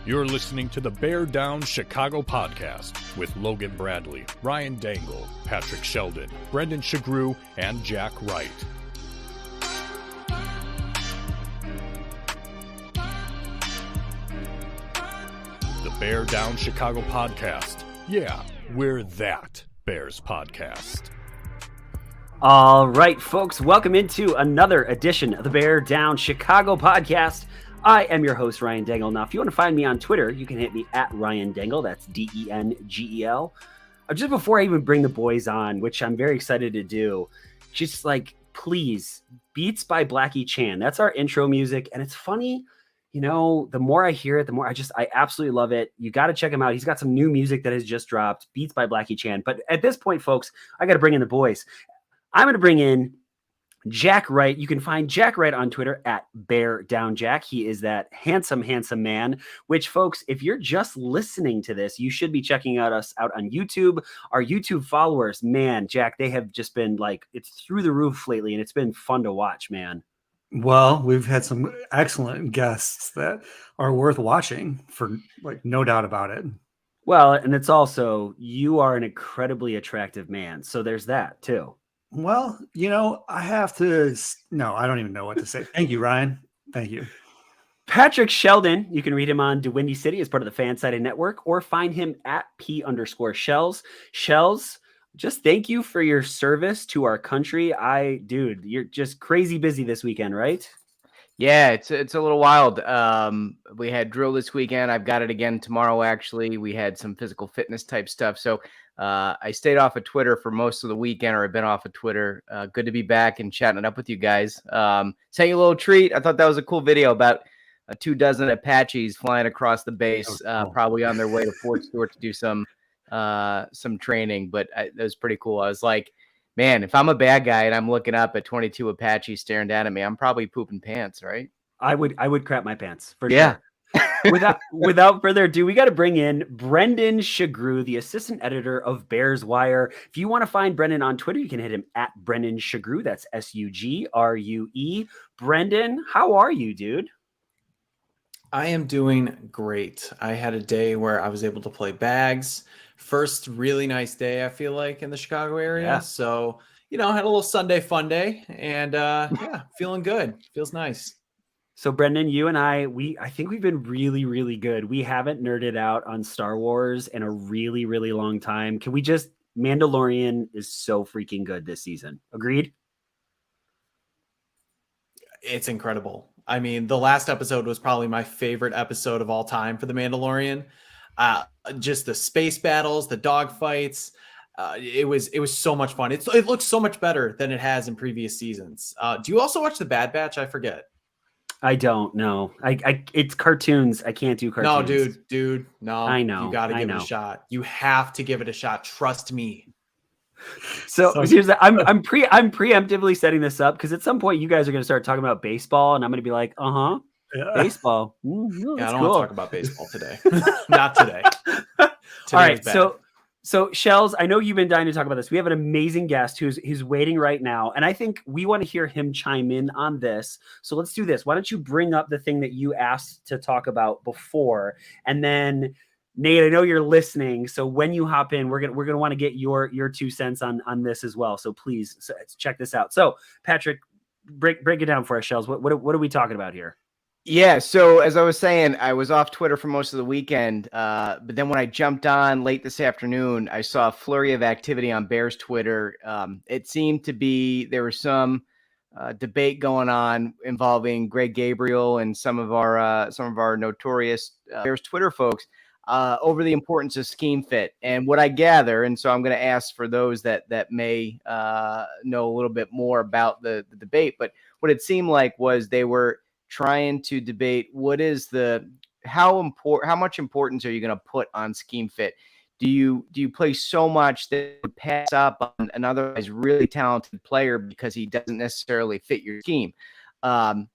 You're listening to the Bear Down Chicago podcast with Logan Bradley, Ryan Dangle, Patrick Sheldon, Brendan Shagrew, and Jack Wright. The Bear Down Chicago podcast. Yeah, we're that Bears podcast. All right, folks, welcome into another edition of the Bear Down Chicago podcast. I am your host, Ryan Dangle. Now, if you want to find me on Twitter, you can hit me at Ryan Dangle. That's D-E-N-G-E-L. Just before I even bring the boys on, which I'm very excited to do, just like, please, Beats by Blackie Chan. That's our intro music. And it's funny, you know, the more I hear it, the more I absolutely love it. You got to check him out. He's got some new music that has just dropped, Beats by Blackie Chan. But at this point, folks, I got to bring in the boys. I'm going to bring in Jack Wright. You can find Jack Wright on Twitter at Bear Down Jack. He is that handsome man, which, folks, if you're just listening to this, you should be checking us out on YouTube. Our YouTube followers, man, Jack, they have just been like, it's through the roof lately, and it's been fun to watch, man. Well, we've had some excellent guests that are worth watching, for like no doubt about it. Well, and it's also, you are an incredibly attractive man. So there's that too. Well, you know, I don't even know what to say. Thank you, Ryan. Thank you. Patrick Sheldon, you can read him on DeWindy City as part of the Fansided Network, or find him at P_Shells. Shells, just thank you for your service to our country. Dude, you're just crazy busy this weekend, right? Yeah, it's a little wild. We had drill this weekend. I've got it again tomorrow, actually. We had some physical fitness type stuff. So I stayed off of Twitter for most of the weekend, or I've been off of Twitter. Good to be back and chatting it up with you guys. Sent you a little treat. I thought that was a cool video about 24 Apaches flying across the base, probably on their way to Fort Stewart to do some training. But that was pretty cool. I was like, man, if I'm a bad guy and I'm looking up at 22 Apaches staring down at me, I'm probably pooping pants, right? I would crap my pants for sure. Without further ado, we got to bring in Brendan Shagrew, the assistant editor of Bears Wire. If you want to find Brendan on Twitter, you can hit him at Brendan Shagrew. That's Sugrue. Brendan, how are you, dude? I am doing great. I had a day where I was able to play bags. First really nice day, I feel like, in the Chicago area. Yeah. So, you know, I had a little Sunday fun day, and feeling good. Feels nice. So, Brendan, you and I think we've been really, really good. We haven't nerded out on Star Wars in a really, really long time. Can we just, Mandalorian is so freaking good this season. Agreed? It's incredible. I mean, the last episode was probably my favorite episode of all time for The Mandalorian. Just the space battles, the dog fights. It was so much fun. It looks so much better than it has in previous seasons. Do you also watch The Bad Batch? I forget. I don't know. It's cartoons. I can't do cartoons. No, dude. No, I know. You got to give it a shot. You have to give it a shot. Trust me. So here's that. I'm preemptively setting this up because at some point you guys are going to start talking about baseball, and I'm going to be like, baseball. I don't want to talk about baseball today. Not today. All right. So Shells, I know you've been dying to talk about this. We have an amazing guest who's waiting right now, and I think we want to hear him chime in on this. So let's do this. Why don't you bring up the thing that you asked to talk about before, and then Nate, I know you're listening. So when you hop in, we're gonna want to get your 2 cents on this as well. So please check this out. So Patrick, break it down for us, Shells. What are we talking about here? Yeah, so as I was saying, I was off Twitter for most of the weekend, but then when I jumped on late this afternoon, I saw a flurry of activity on Bears Twitter. It seemed to be there was some debate going on involving Greg Gabriel and some of our notorious Bears Twitter folks over the importance of scheme fit. And what I gather, and so I'm going to ask for those that may know a little bit more about the debate, but what it seemed like was they were trying to debate how much importance are you going to put on scheme fit? do you play so much that you pass up on an otherwise really talented player because he doesn't necessarily fit your scheme? And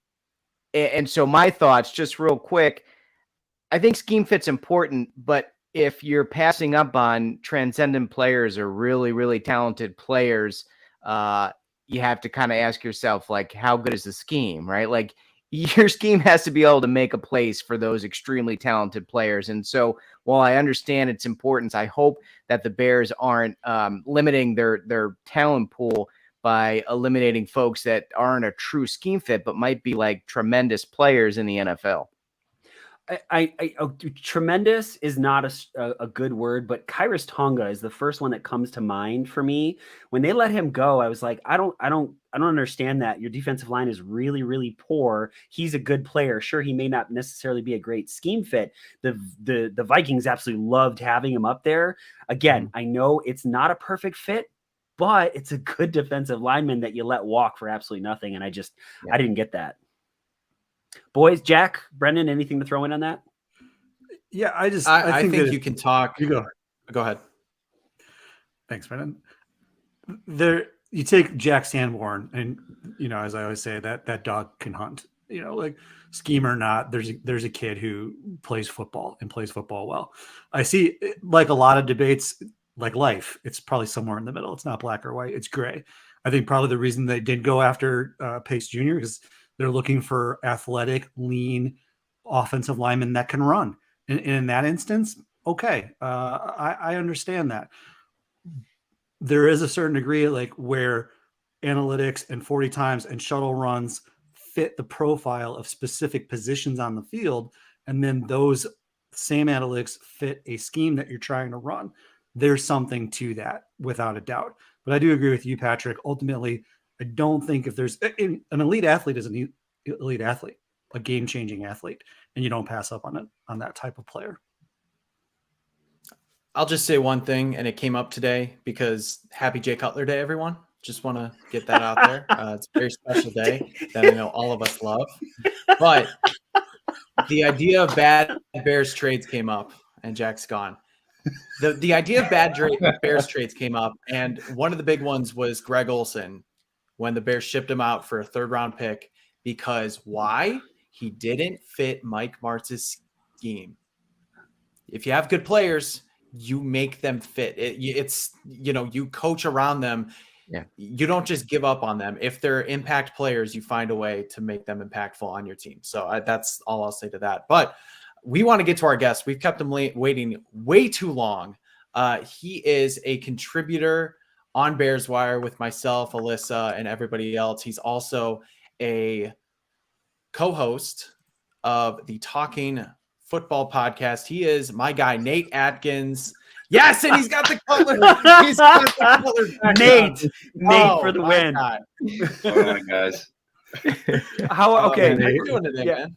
so my thoughts, just real quick, I think scheme fit's important, but if you're passing up on transcendent players or really, really talented players, you have to kind of ask yourself, like, how good is the scheme, right? Like, your scheme has to be able to make a place for those extremely talented players. And so while I understand its importance, I hope that the Bears aren't limiting their talent pool by eliminating folks that aren't a true scheme fit, but might be like tremendous players in the NFL. Tremendous is not a good word, but Kairos Tonga is the first one that comes to mind for me. When they let him go, I was like, I don't understand that. Your defensive line is really, really poor. He's a good player. Sure, he may not necessarily be a great scheme fit. The Vikings absolutely loved having him up there. Again, I know it's not a perfect fit, but it's a good defensive lineman that you let walk for absolutely nothing. And I didn't get that. Boys, Jack, Brendan, anything to throw in on that? Yeah, I think you can talk. You go. Go ahead. Thanks, Brendan. You take Jack Sanborn, and as I always say, that dog can hunt. Like scheme or not, there's a kid who plays football and plays football well. I see, like a lot of debates, like life, it's probably somewhere in the middle. It's not black or white. It's gray. I think probably the reason they did go after Pace Jr. is they're looking for athletic, lean offensive linemen that can run. And in that instance, okay, I understand that. There is a certain degree like where analytics and 40 times and shuttle runs fit the profile of specific positions on the field, and then those same analytics fit a scheme that you're trying to run. There's something to that, without a doubt. But I do agree with you, Patrick. Ultimately, I don't think if there's an elite athlete is an elite athlete, a game-changing athlete, and you don't pass up on that type of player. I'll just say one thing, and it came up today because happy Jay Cutler Day, everyone. Just want to get that out there. It's a very special day that I know all of us love. But the idea of bad Bears trades came up, and Jack's gone. The idea of bad Bears trades came up, and one of the big ones was Greg Olsen when the Bears shipped him out for a third-round pick because why? He didn't fit Mike Martz's scheme. If you have good players, you make them fit. You coach around them. Yeah. You don't just give up on them. If they're impact players, you find a way to make them impactful on your team. So that's all I'll say to that. But we want to get to our guest. We've kept him waiting way too long. He is a contributor on Bears Wire with myself, Alyssa, and everybody else. He's also a co-host of the Talking Football podcast. He is my guy, Nate Atkins. Yes, and he's got the color. He's got the color. Nate for the win. What's going on, guys? How okay? How you doing today, man?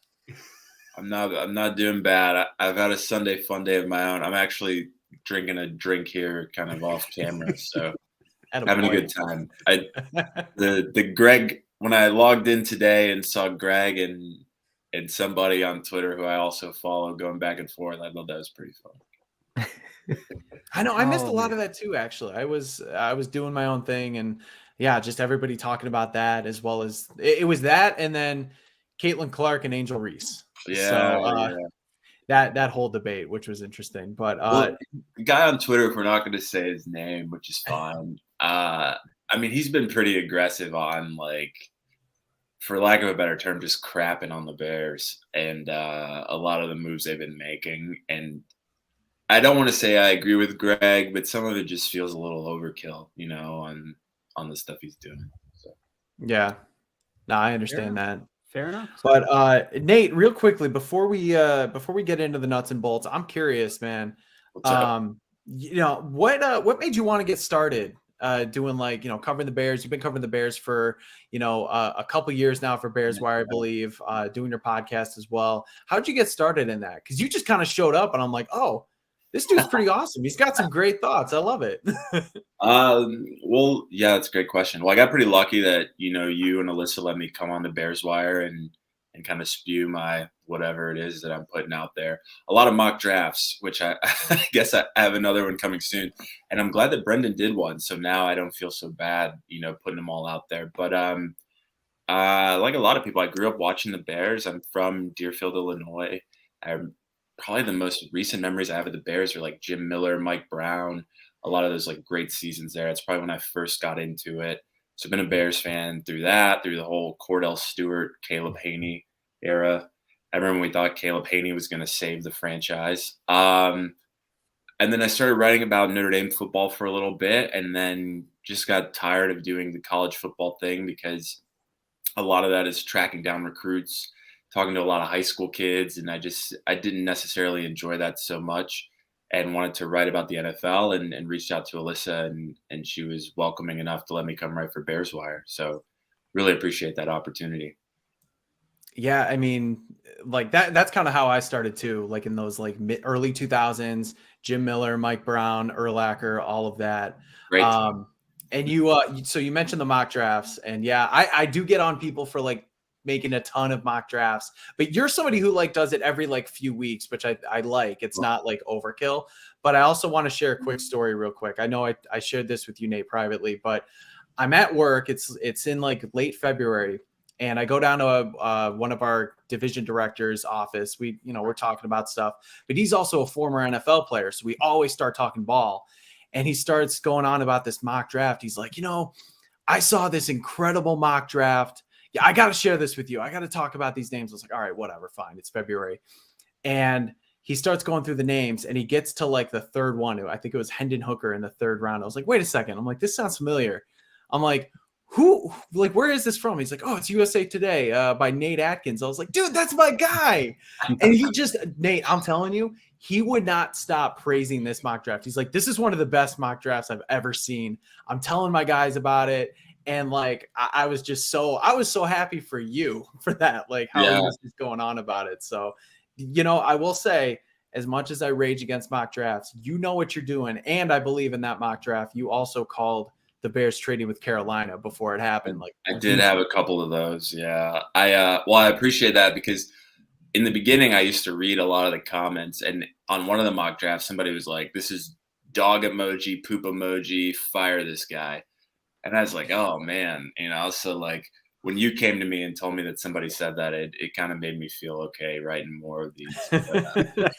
I'm not doing bad. I've had a Sunday fun day of my own. I'm actually drinking a drink here, kind of off camera, so having a good time. The Greg, when I logged in today and saw Greg and somebody on Twitter who I also follow going back and forth, I thought that was pretty fun. I know I missed a lot of that too. Actually, I was doing my own thing, and yeah, just everybody talking about that, as well as it was that, and then Caitlin Clark and Angel Reese. Yeah, that whole debate, which was interesting. But the guy on Twitter, if we're not going to say his name, which is fine. I mean, he's been pretty aggressive on, like, for lack of a better term, just crapping on the Bears and a lot of the moves they've been making. And I don't want to say I agree with Greg, but some of it just feels a little overkill, on the stuff he's doing. So. Yeah, no, I understand that. Fair enough. But Nate, real quickly before we get into the nuts and bolts, I'm curious, man. What's up? What made you want to get started doing, like, covering the Bears? You've been covering the Bears for a couple years now for Bears Wire, I believe, doing your podcast as well. How'd you get started in that? Because you just kind of showed up, and I'm like, oh, this dude's pretty awesome. He's got some great thoughts. I love it. Well, yeah, that's a great question. Well, I got pretty lucky that, you and Alyssa let me come on the Bears Wire and and kind of spew my whatever it is that I'm putting out there. A lot of mock drafts, which I, I guess I have another one coming soon. And I'm glad that Brendan did one. So now I don't feel so bad, putting them all out there. But like a lot of people, I grew up watching the Bears. I'm from Deerfield, Illinois. Probably the most recent memories I have of the Bears are like Jim Miller, Mike Brown, a lot of those like great seasons there. It's probably when I first got into it. So I've been a Bears fan through the whole Cordell Stewart, Caleb Haney era. I remember we thought Caleb Haney was going to save the franchise. And then I started writing about Notre Dame football for a little bit, and then just got tired of doing the college football thing because a lot of that is tracking down recruits, talking to a lot of high school kids, and I didn't necessarily enjoy that so much, and wanted to write about the NFL, and reached out to Alyssa, and she was welcoming enough to let me come write for Bears Wire. So really appreciate that opportunity. Yeah, I mean, like that's kind of how I started too, like in those like early 2000s, Jim Miller, Mike Brown, Urlacher, all of that. Great. And so you mentioned the mock drafts, and yeah, I do get on people for like making a ton of mock drafts, but you're somebody who like does it every like few weeks, which I like. It's not like overkill, but I also want to share a quick story real quick. I know I shared this with you, Nate, privately, but I'm at work. It's in like late February, and I go down to one of our division director's office. We're talking about stuff, but he's also a former NFL player, so we always start talking ball. And he starts going on about this mock draft. He's like, I saw this incredible mock draft. Yeah, I got to share this with you. I got to talk about these names. I was like, all right, whatever, fine. It's February. And he starts going through the names, and he gets to like the third one. I think it was Hendon Hooker in the third round. I was like, wait a second. I'm like, this sounds familiar. I'm like, where is this from? He's like, oh, it's USA Today by Nate Atkins. I was like, dude, that's my guy. And Nate, I'm telling you, he would not stop praising this mock draft. He's like, this is one of the best mock drafts I've ever seen. I'm telling my guys about it. And like, I was so happy for you for that, like how he was just going on about it. So, I will say, as much as I rage against mock drafts, you know what you're doing. And I believe in that mock draft, you also called the Bears trading with Carolina before it happened. Like, I did have a couple of those. Yeah. I appreciate that, because in the beginning I used to read a lot of the comments, and on one of the mock drafts, somebody was like, this is dog emoji, poop emoji, fire this guy. And I was like, oh man, so like when you came to me and told me that somebody said that, it kind of made me feel okay writing more of these. But,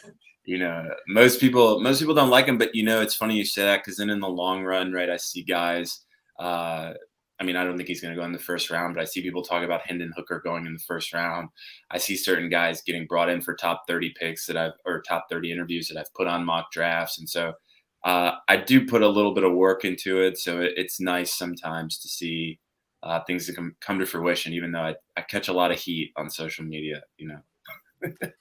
most people don't like him, but it's funny you say that, because then in the long run, right, I see guys, I don't think he's going to go in the first round, but I see people talk about Hendon Hooker going in the first round. I see certain guys getting brought in for top 30 picks or top 30 interviews that I've put on mock drafts. And so I do put a little bit of work into it. So it's nice sometimes to see things that come to fruition, even though I catch a lot of heat on social media,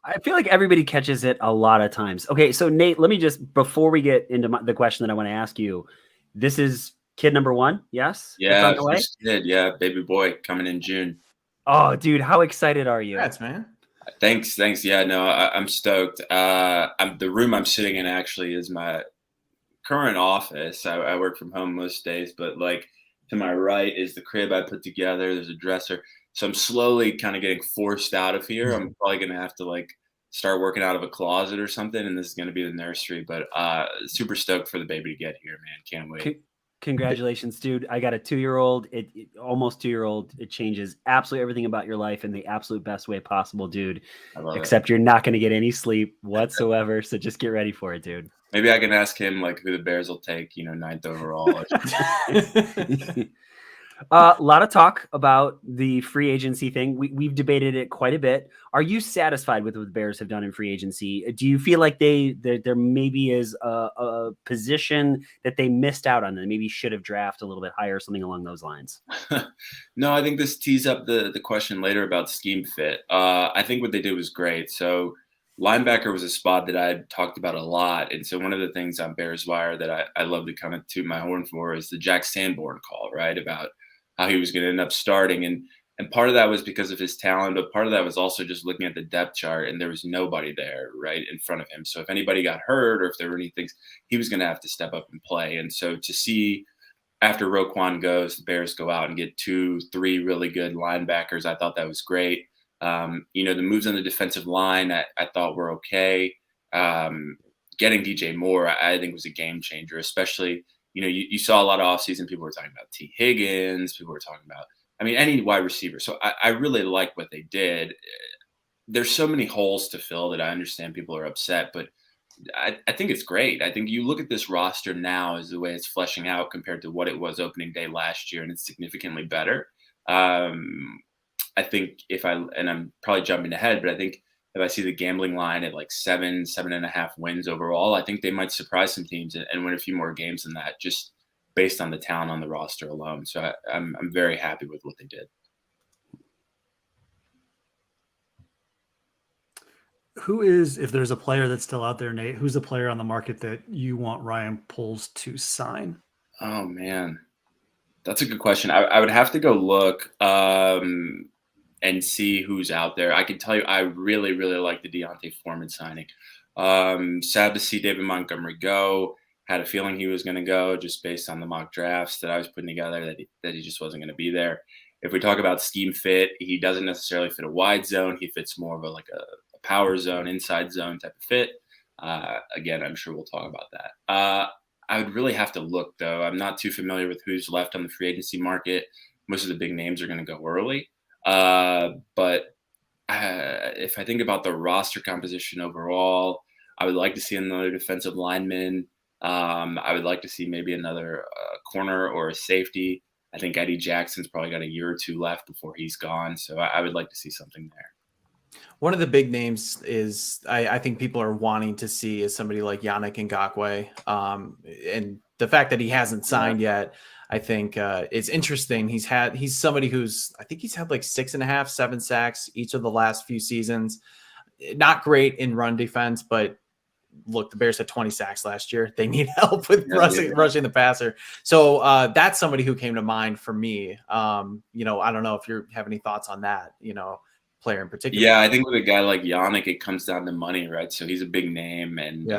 I feel like everybody catches it a lot of times. Okay, so Nate, let me just, before we get into the question that I want to ask you, this is kid number one, yes? Yeah, kid, yeah, baby boy coming in June. Oh, dude, how excited are you? Congrats, man. Thanks. Yeah, no, I'm stoked. The room I'm sitting in actually is my current office. I work from home most days, but like to my right is the crib I put together. There's a dresser. So I'm slowly kind of getting forced out of here. I'm probably going to have to like start working out of a closet or something. And this is going to be the nursery, but super stoked for the baby to get here, man. Can't wait. Congratulations, dude. I got a 2-year-old, almost 2-year-old. It changes absolutely everything about your life in the absolute best way possible, dude. Except you're not going to get any sleep whatsoever. So just get ready for it, dude. Maybe I can ask him like who the Bears will take, 9th overall. A lot of talk about the free agency thing. We've debated it quite a bit. Are you satisfied with what the Bears have done in free agency? Do you feel like there maybe is a position that they missed out on that maybe should have drafted a little bit higher, something along those lines? No, I think this tees up the question later about scheme fit. I think what they did was great. So linebacker was a spot that I had talked about a lot. And so one of the things on Bears Wire that I love to kind of toot my horn for is the Jack Sanborn call, right? About how he was going to end up starting. And part of that was because of his talent, but part of that was also just looking at the depth chart, and there was nobody there right in front of him. So if anybody got hurt or if there were any things, he was going to have to step up and play. And so to see after Roquan goes, the Bears go out and get 2-3 really good linebackers, I thought that was great. The moves on the defensive line I thought were okay. Getting DJ Moore, I think was a game changer, especially, you saw a lot of offseason. People were talking about T. Higgins. People were talking about, any wide receiver. So I really like what they did. There's so many holes to fill that I understand people are upset, but I think it's great. I think you look at this roster now as the way it's fleshing out compared to what it was opening day last year, and it's significantly better. I think and I'm probably jumping ahead, but I think if I see the gambling line at like 7.5 wins overall, I think they might surprise some teams and win a few more games than that, just based on the talent on the roster alone. So I'm very happy with what they did. Who is, if there's a player that's still out there, Nate, who's a player on the market that you want Ryan Poles to sign? Oh, man. That's a good question. I would have to go look and see who's out there. I can tell you I really, really like the Deontay Foreman signing. Sad to see David Montgomery go. Had a feeling he was going to go just based on the mock drafts that I was putting together, that he just wasn't going to be there. If we talk about scheme fit, he doesn't necessarily fit a wide zone. He fits more of a power zone, inside zone type of fit. Again, I'm sure we'll talk about that. I would really have to look, though. I'm not too familiar with who's left on the free agency market. Most of the big names are going to go early. But if I think about the roster composition overall, I would like to see another defensive lineman. I would like to see maybe another corner or a safety. I think Eddie Jackson's probably got a year or two left before he's gone. So I would like to see something there. One of the big names is I think people are wanting to see is somebody like Yannick Ngakoue. And the fact that he hasn't signed yet, I think it's interesting. He's somebody who's, I think he's had like 6.5, 7 sacks each of the last few seasons. Not great in run defense, but look, the Bears had 20 sacks last year. They need help with rushing the passer. So that's somebody who came to mind for me. I don't know if you have any thoughts on that, player in particular. Yeah, I think with a guy like Yannick, it comes down to money, right? So he's a big name, and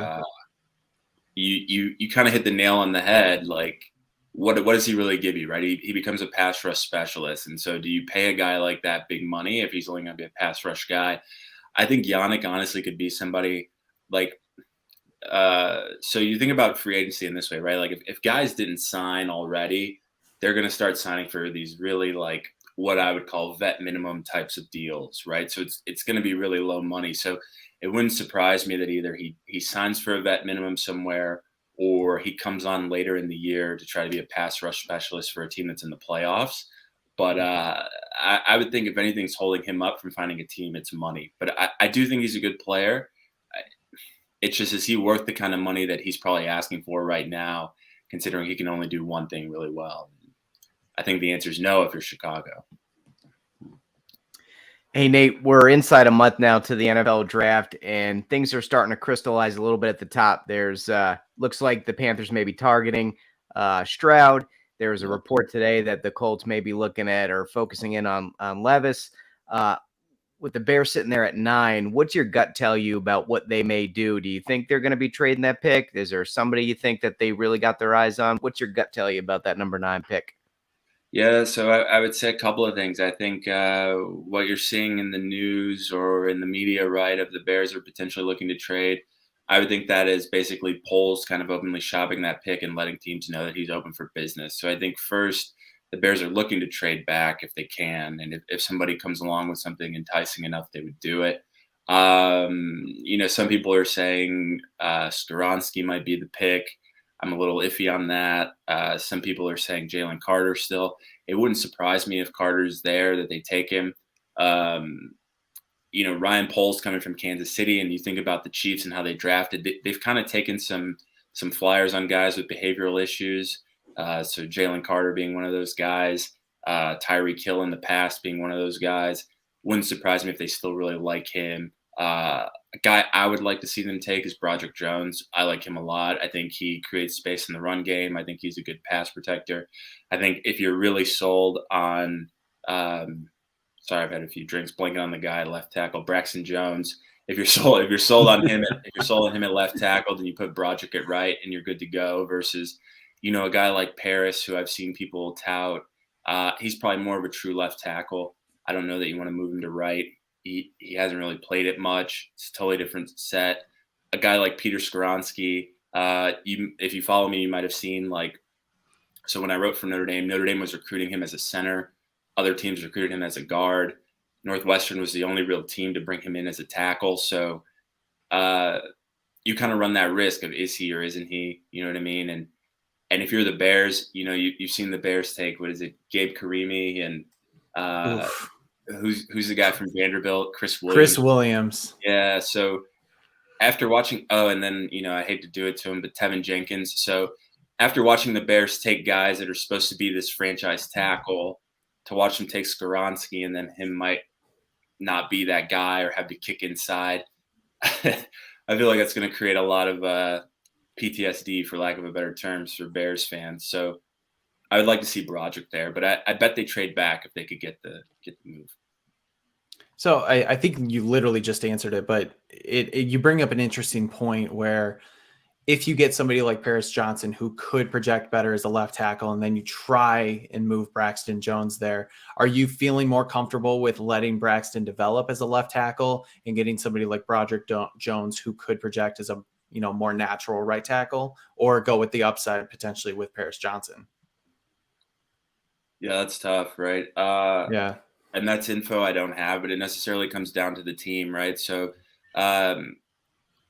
you kind of hit the nail on the head. Like, what does he really give you, right? He becomes a pass rush specialist, and so do you pay a guy like that big money if he's only going to be a pass rush guy? I think Yannick honestly could be somebody like. So you think about free agency in this way, right? Like if guys didn't sign already, they're going to start signing for these really like what I would call vet minimum types of deals, right? So it's going to be really low money. So it wouldn't surprise me that either he signs for a vet minimum somewhere, or he comes on later in the year to try to be a pass rush specialist for a team that's in the playoffs. But I would think if anything's holding him up from finding a team, it's money. But I do think he's a good player. It's just, is he worth the kind of money that he's probably asking for right now, considering he can only do one thing really well? I think the answer is no if you're Chicago. Hey, Nate, we're inside a month now to the NFL draft, and things are starting to crystallize a little bit at the top. There's looks like the Panthers may be targeting Stroud. There was a report today that the Colts may be looking at or focusing in on Levis. With the Bears sitting there at 9, what's your gut tell you about what they may do? Do you think they're going to be trading that pick? Is there somebody you think that they really got their eyes on? What's your gut tell you about that number 9 pick? Yeah, so I would say a couple of things. I think what you're seeing in the news or in the media, right, of the Bears are potentially looking to trade, I would think that is basically Poles kind of openly shopping that pick and letting teams know that he's open for business. So I think first, the Bears are looking to trade back if they can. And if somebody comes along with something enticing enough, they would do it. Some people are saying Skoronski might be the pick. I'm a little iffy on that. Some people are saying Jalen Carter still. It wouldn't surprise me if Carter's there, that they take him. Ryan Poles coming from Kansas City, and you think about the Chiefs and how they drafted. They've kind of taken some flyers on guys with behavioral issues. So Jalen Carter being one of those guys, Tyreek Hill in the past being one of those guys. Wouldn't surprise me if they still really like him. A guy I would like to see them take is Broderick Jones. I like him a lot. I think he creates space in the run game. I think he's a good pass protector. I think if you're really sold on sorry, I've had a few drinks, blanking on the guy left tackle, Braxton Jones. If you're sold on him, at left tackle, then you put Broderick at right and you're good to go versus a guy like Paris, who I've seen people tout. He's probably more of a true left tackle. I don't know that you want to move him to right. he hasn't really played it much. It's a totally different set. A guy like Peter Skoronski, if you follow me, you might have seen so when I wrote for Notre Dame was recruiting him as a center. Other teams recruited him as a guard. Northwestern was the only real team to bring him in as a tackle. So you kind of run that risk of, is he or isn't he? You know what I mean? And if you're the Bears, you've seen the Bears take, what is it, Gabe Karimi and who's the guy from Vanderbilt, Chris Williams. Chris Williams. Yeah. So after watching, and then I hate to do it to him, but Tevin Jenkins. So after watching the Bears take guys that are supposed to be this franchise tackle, to watch them take Skoronski and then him might not be that guy or have to kick inside, I feel like that's going to create a lot of PTSD, for lack of a better terms, for Bears fans. So I would like to see Broderick there, but I bet they trade back if they could get the move. So I think you literally just answered it, but you bring up an interesting point where if you get somebody like Paris Johnson who could project better as a left tackle, and then you try and move Braxton Jones there, are you feeling more comfortable with letting Braxton develop as a left tackle and getting somebody like Broderick Jones who could project as a more natural right tackle, or go with the upside potentially with Paris Johnson? Yeah, that's tough, right? Yeah. And that's info I don't have, but it necessarily comes down to the team, right? So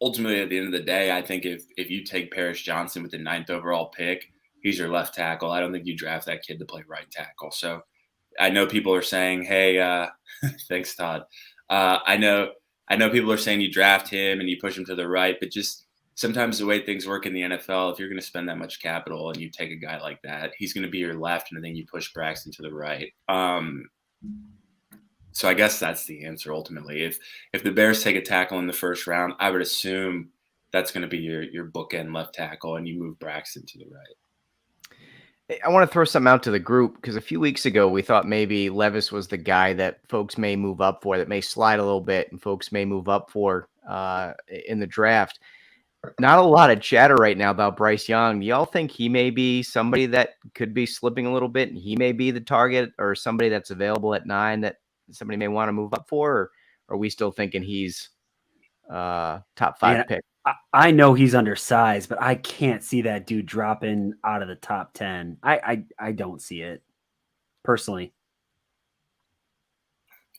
ultimately, at the end of the day, I think if you take Paris Johnson with the 9th overall pick, he's your left tackle. I don't think you draft that kid to play right tackle. So I know people are saying, hey, thanks, Todd. I know people are saying you draft him and you push him to the right, but just sometimes the way things work in the NFL, if you're going to spend that much capital and you take a guy like that, he's going to be your left, and then you push Braxton to the right. So I guess that's the answer ultimately. If the Bears take a tackle in the first round, I would assume that's going to be your bookend left tackle, and you move Braxton to the right. I want to throw something out to the group, because a few weeks ago we thought maybe Levis was the guy that folks may move up for, that may slide a little bit and folks may move up for in the draft. Not a lot of chatter right now about Bryce Young. Do y'all think he may be somebody that could be slipping a little bit, and he may be the target, or somebody that's available at 9 that somebody may want to move up for? Or are we still thinking he's top 5 pick? I know he's undersized, but I can't see that dude dropping out of the top 10. I don't see it personally.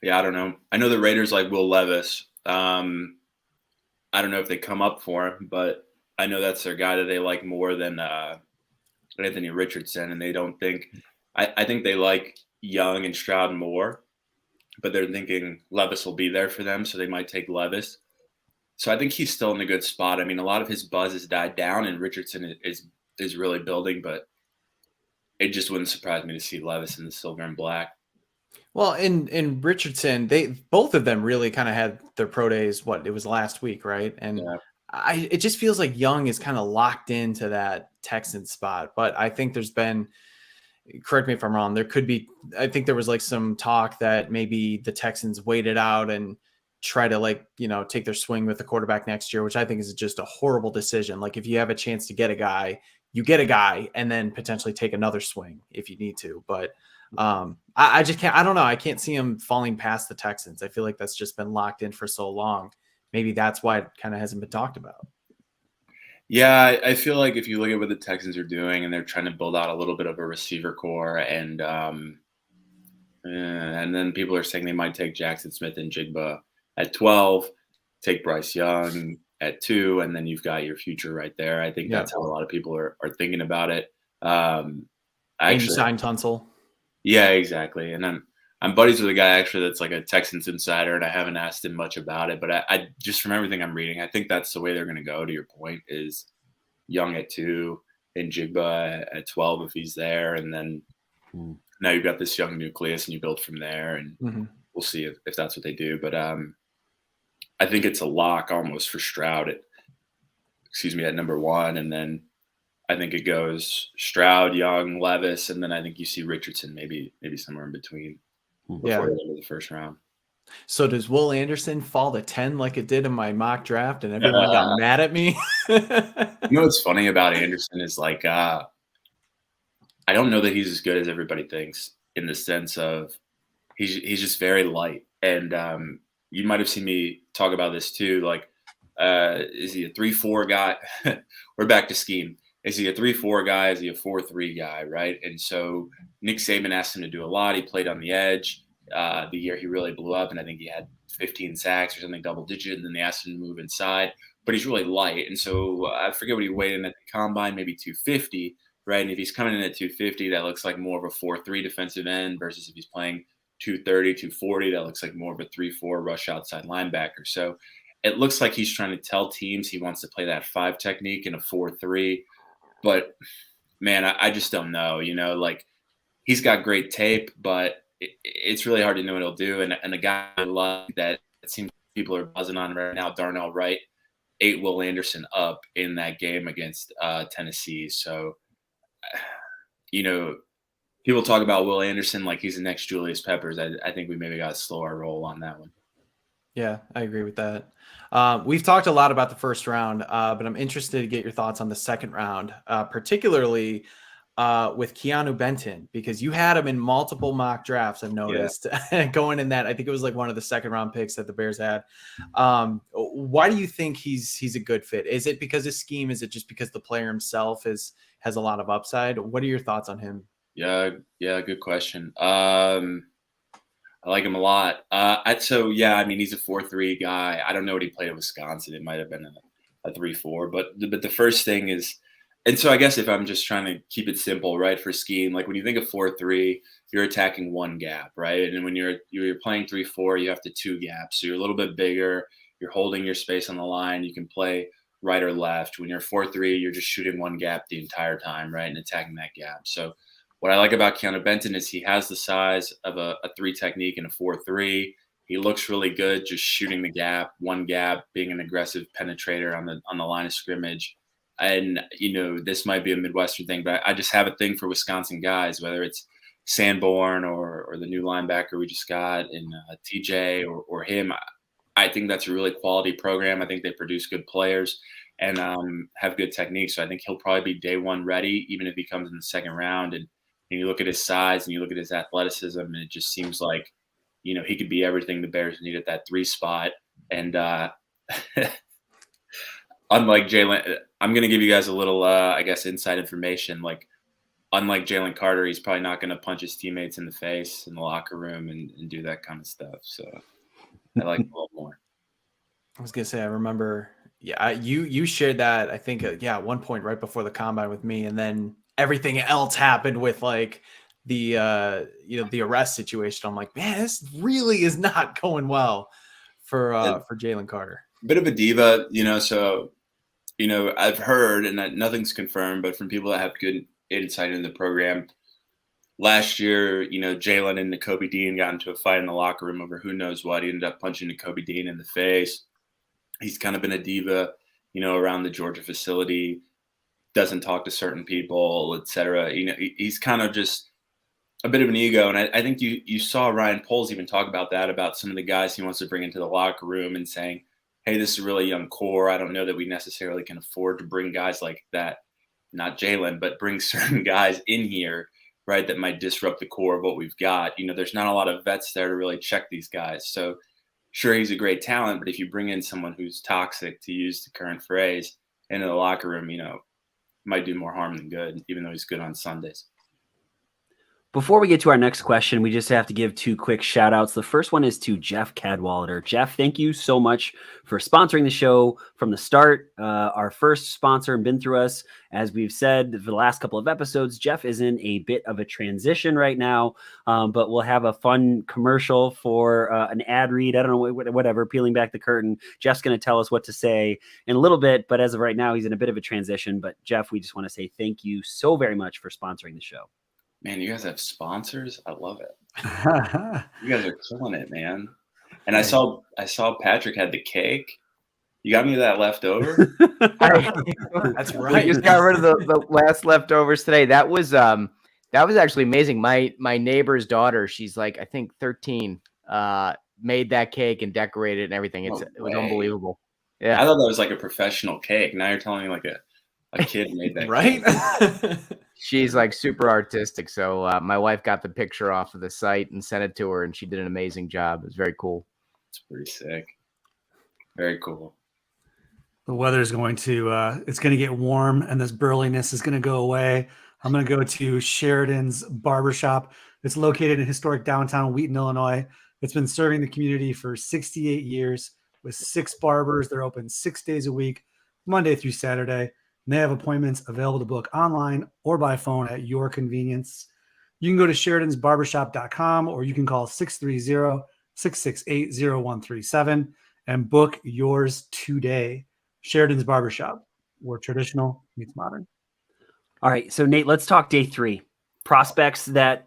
Yeah, I don't know. I know the Raiders like Will Levis. I don't know if they come up for him, but I know that's their guy that they like more than Anthony Richardson, and they don't think – I think they like Young and Stroud more, but they're thinking Levis will be there for them, so they might take Levis. So I think he's still in a good spot. I mean, a lot of his buzz has died down, and Richardson is really building, but it just wouldn't surprise me to see Levis in the silver and black. Well, in Richardson, both of them really kind of had their pro days. It was last week, right? And yeah. It just feels like Young is kind of locked into that Texan spot. But I think there's been, correct me if I'm wrong, I think there was like some talk that maybe the Texans waited out and try to take their swing with the quarterback next year, which I think is just a horrible decision. Like, if you have a chance to get a guy, you get a guy, and then potentially take another swing if you need to. But I just can't. I don't know. I can't see him falling past the Texans. I feel like that's just been locked in for so long. Maybe that's why it kind of hasn't been talked about. Yeah, I feel like if you look at what the Texans are doing, and they're trying to build out a little bit of a receiver core, and then people are saying they might take Jackson Smith and Jigba at 12, take Bryce Young at 2, and then you've got your future right there. I think that's how a lot of people are thinking about it. And you signed Tunsil. Yeah, exactly. And I'm buddies with a guy actually that's like a Texans insider, and I haven't asked him much about it, but I just, from everything I'm reading, I think that's the way they're going to go. To your point, is Young at 2 and Jigba at 12 if he's there, and then now you've got this young nucleus and you build from there, and we'll see if that's what they do. But I think it's a lock almost for Stroud at number 1, and then I think it goes Stroud, Young, Levis, and then I think you see Richardson maybe somewhere in between before the end of the first round. So does Will Anderson fall to 10 like it did in my mock draft, and everyone got mad at me? You know what's funny about Anderson is like I don't know that he's as good as everybody thinks, in the sense of he's just very light, and you might have seen me talk about this too. Like, is he a 3-4 guy? We're back to scheme. Is he a 3-4 guy? Is he a 4-3 guy? Right. And so Nick Saban asked him to do a lot. He played on the edge the year he really blew up. And I think he had 15 sacks or something double digit. And then they asked him to move inside, but he's really light. And so I forget what he weighed in at the combine, maybe 250. Right. And if he's coming in at 250, that looks like more of a 4-3 defensive end versus if he's playing 230, 240, that looks like more of a 3-4 rush outside linebacker. So it looks like he's trying to tell teams he wants to play that 5 technique in a 4-3. But man, I just don't know. Like, he's got great tape, but it's really hard to know what he'll do. And a guy I love that it seems people are buzzing on right now, Darnell Wright, ate Will Anderson up in that game against Tennessee. So, people talk about Will Anderson like he's the next Julius Peppers. I think we maybe got to slow our roll on that one. Yeah, I agree with that. We've talked a lot about the first round, but I'm interested to get your thoughts on the second round, particularly with Keanu Benton, because you had him in multiple mock drafts, I've noticed, going in that. I think it was like one of the second round picks that the Bears had. Why do you think he's a good fit? Is it because of scheme? Is it just because the player himself has a lot of upside? What are your thoughts on him? Yeah, good question. I like him a lot. He's a 4-3 guy. I don't know what he played at Wisconsin. It might have been a 3-4. But the first thing is, and so I guess if I'm just trying to keep it simple, right, for scheme, like when you think of 4-3, you're attacking one gap, right? And when you're playing 3-4, you have to 2 gaps. So you're a little bit bigger. You're holding your space on the line. You can play right or left. When you're 4-3, you're just shooting one gap the entire time, right, and attacking that gap. So what I like about Keanu Benton is he has the size of a 3 technique and a 4-3. He looks really good just shooting the gap, one gap, being an aggressive penetrator on the line of scrimmage. And, this might be a Midwestern thing, but I just have a thing for Wisconsin guys, whether it's Sanborn or the new linebacker we just got in TJ or him. I think that's a really quality program. I think they produce good players and have good techniques. So I think he'll probably be day one ready, even if he comes in the second round. And you look at his size and you look at his athleticism, and it just seems like, he could be everything the Bears need at that 3 spot. And unlike Jalen, I'm going to give you guys a little, inside information. Like, unlike Jalen Carter, he's probably not going to punch his teammates in the face in the locker room and do that kind of stuff. So I like him a little more. I was going to say, I remember, you shared that, I think, at one point right before the combine with me, and then everything else happened with like the arrest situation. I'm like, man, this really is not going well for Jalen Carter. Bit of a diva, so, I've heard, and nothing's confirmed, but from people that have good insight in the program, last year, Jalen and Nakobe Dean got into a fight in the locker room over who knows what. He ended up punching Nakobe Dean in the face. He's kind of been a diva, around the Georgia facility. Doesn't talk to certain people, etc. He's kind of just a bit of an ego. And I think you saw Ryan Poles even talk about that, about some of the guys he wants to bring into the locker room and saying, hey, this is a really young core. I don't know that we necessarily can afford to bring guys like that, not Jalen, but bring certain guys in here, right, that might disrupt the core of what we've got. There's not a lot of vets there to really check these guys. So sure, he's a great talent, but if you bring in someone who's toxic, to use the current phrase, into the locker room, might do more harm than good, even though he's good on Sundays. Before we get to our next question, we just have to give 2 quick shout outs. The first one is to Jeff Cadwallader. Jeff, thank you so much for sponsoring the show from the start. Our first sponsor and been through us, as we've said for the last couple of episodes. Jeff is in a bit of a transition right now, but we'll have a fun commercial for an ad read. I don't know, whatever, peeling back the curtain. Jeff's going to tell us what to say in a little bit, but as of right now, he's in a bit of a transition. But Jeff, we just want to say thank you so very much for sponsoring the show. Man, you guys have sponsors? I love it. You guys are killing it, man. And I saw Patrick had the cake. You got any of that left over? That's right. We just got rid of the last leftovers today. That was actually amazing. My neighbor's daughter, she's like, I think 13, made that cake and decorated it and everything. It was unbelievable. Yeah. I thought that was like a professional cake. Now you're telling me like a kid made that right? cake. She's like super artistic. So my wife got the picture off of the site and sent it to her, and she did an amazing job. It was very cool. It's pretty sick. Very cool. The weather is going to it's going to get warm, and this burliness is going to go away. I'm going to go to Sheridan's Barbershop. It's located in historic downtown Wheaton, Illinois. It's been serving the community for 68 years with 6 barbers. They're open 6 days a week, Monday through Saturday. And they have appointments available to book online or by phone at your convenience. You can go to Sheridan'sBarbershop.com, or you can call 630-668-0137 and book yours today. Sheridan's Barbershop, where traditional meets modern. All right, so Nate, let's talk day 3. Prospects that,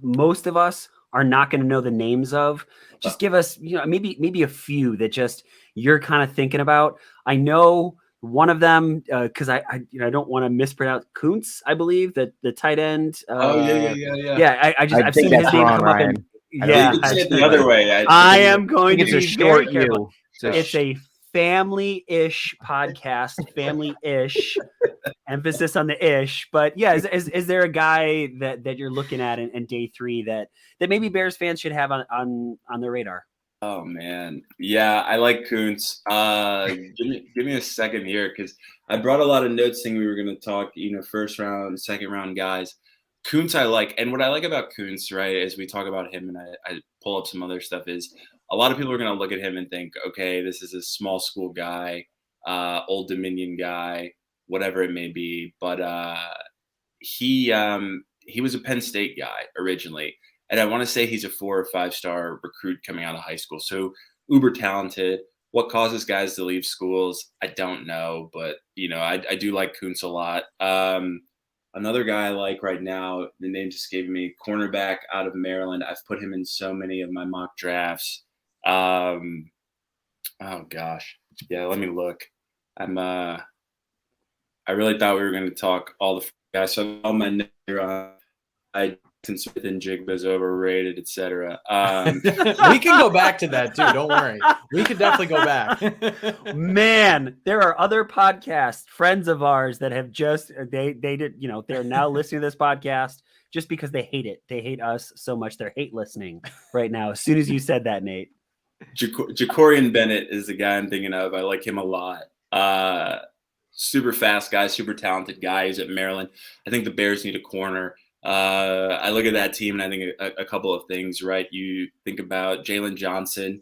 most of us are not going to know the names of. Just give us, maybe a few that just you're kind of thinking about. I know one of them because I don't want to mispronounce Kuntz, I believe, that the tight end. Yeah. Yeah, I've seen his name come up in. Yeah, you can say it the other way. I am going to it's a be short very careful. U. It's a family-ish podcast, family-ish, emphasis on the ish. But yeah, is there a guy that you're looking at in day 3 that maybe Bears fans should have on their radar? Oh man, yeah, I like Kuntz. Give me a second here, because I brought a lot of notes saying we were going to talk, first round, second round guys. Kuntz I like, and what I like about Kuntz, right, as we talk about him, and I pull up some other stuff, is a lot of people are going to look at him and think, okay, this is a small school guy, Old Dominion guy, whatever it may be. But he was a Penn State guy originally. And I want to say he's a 4 or 5 star recruit coming out of high school. So uber talented. What causes guys to leave schools? I don't know. But, I do like Kuntz a lot. Another guy I like right now, the name just gave me, cornerback out of Maryland. I've put him in so many of my mock drafts. Oh gosh. Yeah, let me look. I really thought we were going to talk all the guys. So all my notes are Smith and Jigba's overrated, etc. We can go back to that too. Don't worry. We can definitely go back. Man, there are other podcasts, friends of ours, that have just they did, they're now listening to this podcast just because they hate it. They hate us so much. They're hate listening right now. As soon as you said that, Nate. Jacorian Bennett is the guy I'm thinking of. I like him a lot. Super fast guy, super talented guy. He's at Maryland. I think the Bears need a corner. I look at that team and I think a couple of things, right? You think about Jalen Johnson.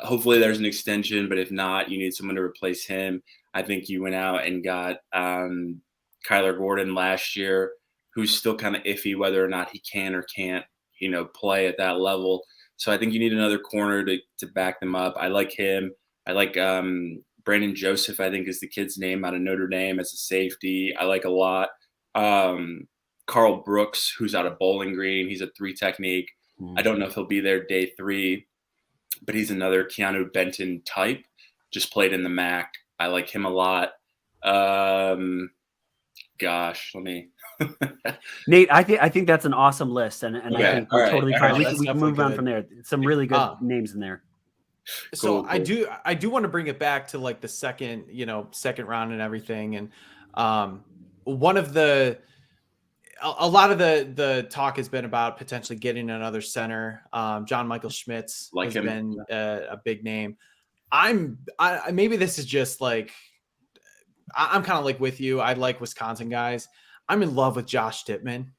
Hopefully there's an extension, but if not, you need someone to replace him. I think you went out and got Kyler Gordon last year, who's still kind of iffy whether or not he can or can't, play at that level. So I think you need another corner to back them up. I like him. I like Brandon Joseph, I think is the kid's name, out of Notre Dame, as a safety. I like a lot. Carl Brooks, who's out of Bowling Green. He's a 3 technique. I don't know if he'll be there day 3, but he's another Keanu Benton type. Just played in the MAC. I like him a lot. Gosh, let me. Nate, I think that's an awesome list, and I think we're totally fine. We can move on from there. Some really good names in there. So Cool. I do want to bring it back to like the second round and everything. And a lot of the talk has been about potentially getting another center. John Michael Schmitz has been a big name. Maybe this is just like, I'm kind of like with you. I like Wisconsin guys. I'm in love with Josh Tippmann.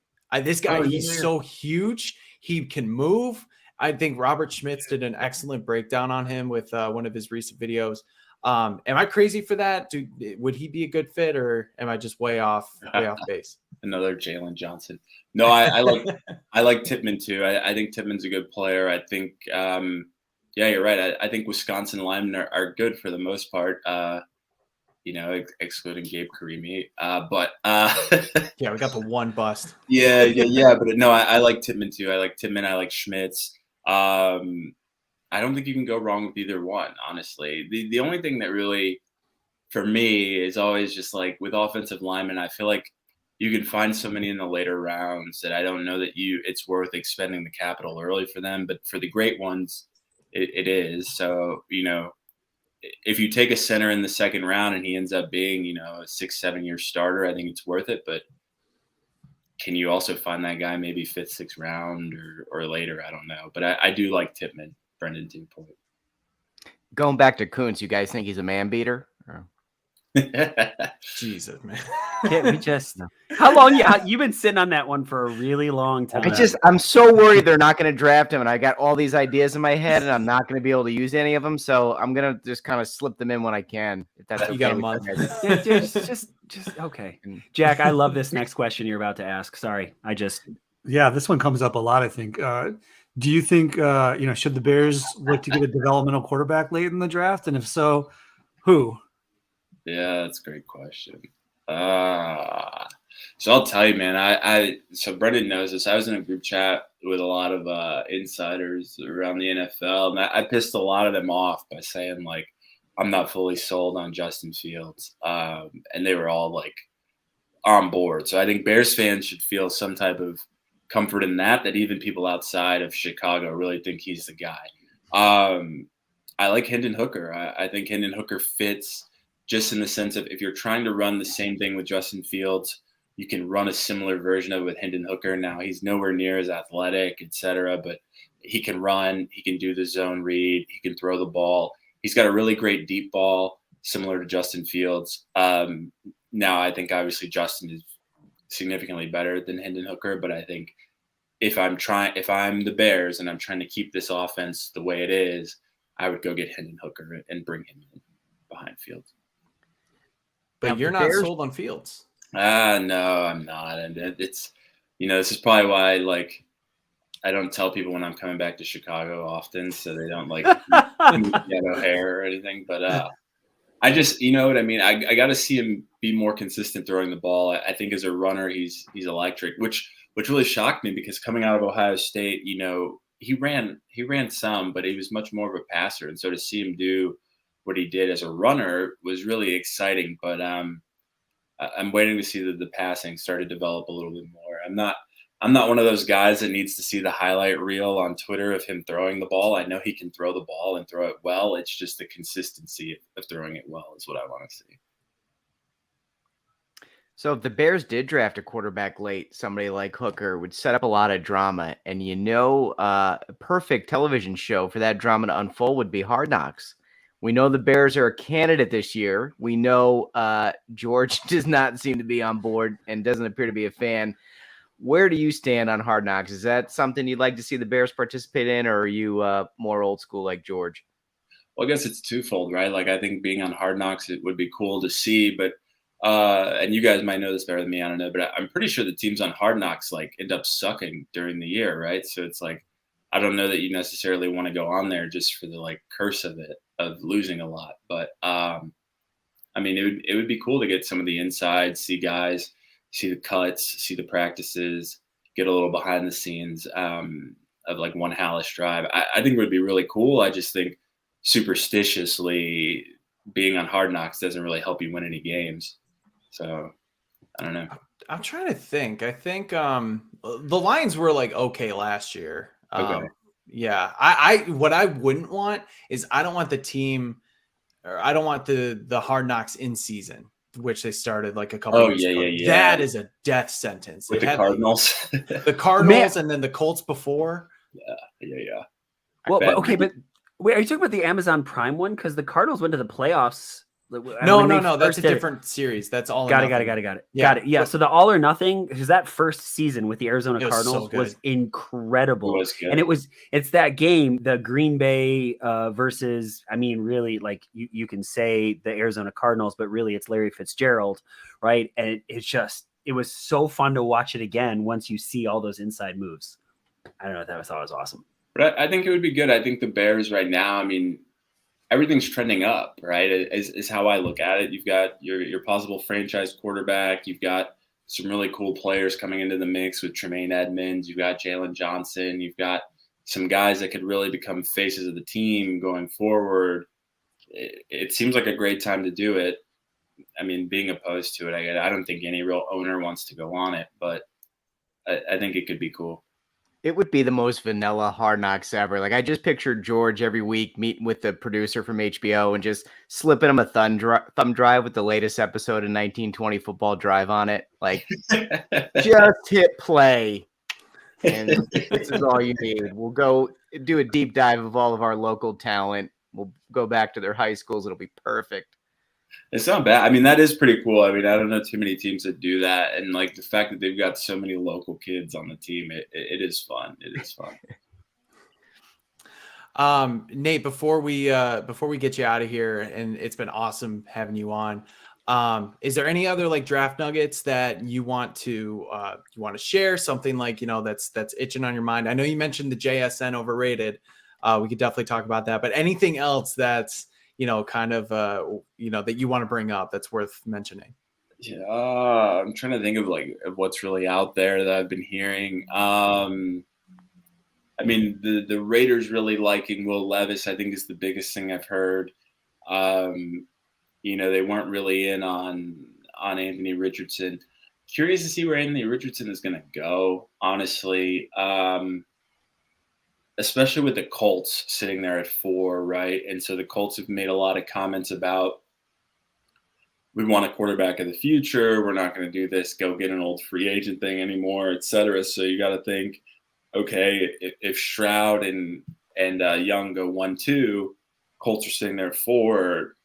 This guy, he's so huge. He can move. I think Robert Schmitz did an excellent breakdown on him with one of his recent videos. Am I crazy for that? Would he be a good fit, or am I just way off base? Another Jalen Johnson. No, I like Tippmann too. I think Tippmann's a good player. I think, you're right. I think Wisconsin linemen are good for the most part. Excluding Gabe Karimi. But yeah, we got the one bust. Yeah. But no, I like Tippmann too. I like Tippmann. I like Schmitz. I don't think you can go wrong with either one, honestly. The only thing that really, for me, is always just like with offensive linemen, I feel like you can find so many in the later rounds that I don't know that it's worth expending the capital early for them. But for the great ones, it is. So, if you take a center in the second round and he ends up being, a 6-7 year starter, I think it's worth it. But can you also find that guy maybe 5th, 6th round or later? I don't know. But I do like Tippmann, Brendan, to your point. Going back to Kuntz, you guys think he's a man beater? Jesus, man. Can't we just? How long? Yeah, you've been sitting on that one for a really long time. I'm so worried they're not going to draft him, and I got all these ideas in my head, and I'm not going to be able to use any of them. So I'm gonna just kind of slip them in when I can. If that's okay. You got a month. Yeah, just okay. Jack, I love this next question you're about to ask. Sorry, Yeah, this one comes up a lot, I think. Do you think, should the Bears look to get a developmental quarterback late in the draft? And if so, who? Yeah, that's a great question. So I'll tell you, man, so Brendan knows this. I was in a group chat with a lot of insiders around the NFL, and I pissed a lot of them off by saying, like, I'm not fully sold on Justin Fields. And they were all, like, on board. So I think Bears fans should feel some type of comfort in that even people outside of Chicago really think he's the guy. I like Hendon Hooker. I think Hendon Hooker fits just in the sense of if you're trying to run the same thing with Justin Fields, you can run a similar version of it with Hendon Hooker. Now, he's nowhere near as athletic, et cetera, but he can run. He can do the zone read. He can throw the ball. He's got a really great deep ball, similar to Justin Fields. Now, I think obviously Justin is significantly better than Hendon Hooker, but I think if I'm the Bears and I'm trying to keep this offense the way it is, I would go get Hendon Hooker and bring him in behind Fields. But you're not sold on Fields. No, I'm not. And it's, this is probably why, like, I don't tell people when I'm coming back to Chicago often, so they don't like yellow hair or anything. But I just, you know what I mean? I got to see him be more consistent throwing the ball. I think as a runner, he's electric, which really shocked me because coming out of Ohio State, he ran some, but he was much more of a passer. And so to see him do what he did as a runner was really exciting. But I'm waiting to see the passing start to develop a little bit more. I'm not one of those guys that needs to see the highlight reel on Twitter of him throwing the ball. I know he can throw the ball and throw it well. It's just the consistency of throwing it well is what I want to see. So if the Bears did draft a quarterback late, somebody like Hooker would set up a lot of drama. And a perfect television show for that drama to unfold would be Hard Knocks. We know the Bears are a candidate this year. We know George does not seem to be on board and doesn't appear to be a fan. Where do you stand on Hard Knocks? Is that something you'd like to see the Bears participate in, or are you more old school like George? Well, I guess it's twofold, right? Like, I think being on Hard Knocks, it would be cool to see, but and you guys might know this better than me, I don't know, but I'm pretty sure the teams on Hard Knocks like end up sucking during the year, right? So it's like, I don't know that you necessarily want to go on there just for the like curse of it, of losing a lot. But I mean, it would be cool to get some of the inside, see guys, see the cuts, see the practices, get a little behind the scenes of like one Hallis drive. I think it would be really cool. I just think superstitiously being on Hard Knocks doesn't really help you win any games. So I don't know. I'm trying to think. I think the Lions were like okay last year. Okay. Yeah. I what I wouldn't want is I don't want the team, or I don't want the Hard Knocks in season, which they started like a couple years ago. Yeah. That is a death sentence. With the Cardinals. The Cardinals and then the Colts before. Yeah. Well, okay, but wait, are you talking about the Amazon Prime one? Because the Cardinals went to the playoffs. No. That's a different series. That's all. Got it. Got it. Yeah. So the All or Nothing, because that first season with the Arizona Cardinals was incredible. And it's that game, the Green Bay versus, I mean, really, like you can say the Arizona Cardinals, but really it's Larry Fitzgerald, right? And it was so fun to watch it again once you see all those inside moves. I don't know. I thought it was awesome. But I think it would be good. I think the Bears right now, I mean, everything's trending up, right? Is how I look at it. You've got your possible franchise quarterback. You've got some really cool players coming into the mix with Tremaine Edmonds. You've got Jalen Johnson. You've got some guys that could really become faces of the team going forward. It seems like a great time to do it. I mean, being opposed to it, I don't think any real owner wants to go on it, but I think it could be cool. It would be the most vanilla Hard Knocks ever. Like, I just pictured George every week meeting with the producer from HBO and just slipping him a thumb drive with the latest episode of 1920 Football Drive on it. Like, just hit play. And this is all you need. We'll go do a deep dive of all of our local talent. will go back to their high schools. It'll be perfect. It's not bad. I mean, that is pretty cool. I mean, I don't know too many teams that do that, and like the fact that they've got so many local kids on the team, it is fun. It is fun. Nate, before we get you out of here, and it's been awesome having you on. Is there any other like draft nuggets that you want to share? Something like, that's itching on your mind. I know you mentioned the JSN overrated. We could definitely talk about that, but anything else that's, kind of, that you want to bring up that's worth mentioning? Yeah, I'm trying to think of what's really out there that I've been hearing. I mean, the Raiders really liking Will Levis, I think, is the biggest thing I've heard. They weren't really in on Anthony Richardson. Curious to see where Anthony Richardson is going to go, honestly, especially with the Colts sitting there at 4, right? And so the Colts have made a lot of comments about, we want a quarterback of the future. We're not going to do this, go get an old free agent thing anymore, et cetera. So you got to think, okay, if Stroud and Young go 1-2, Colts are sitting there 4.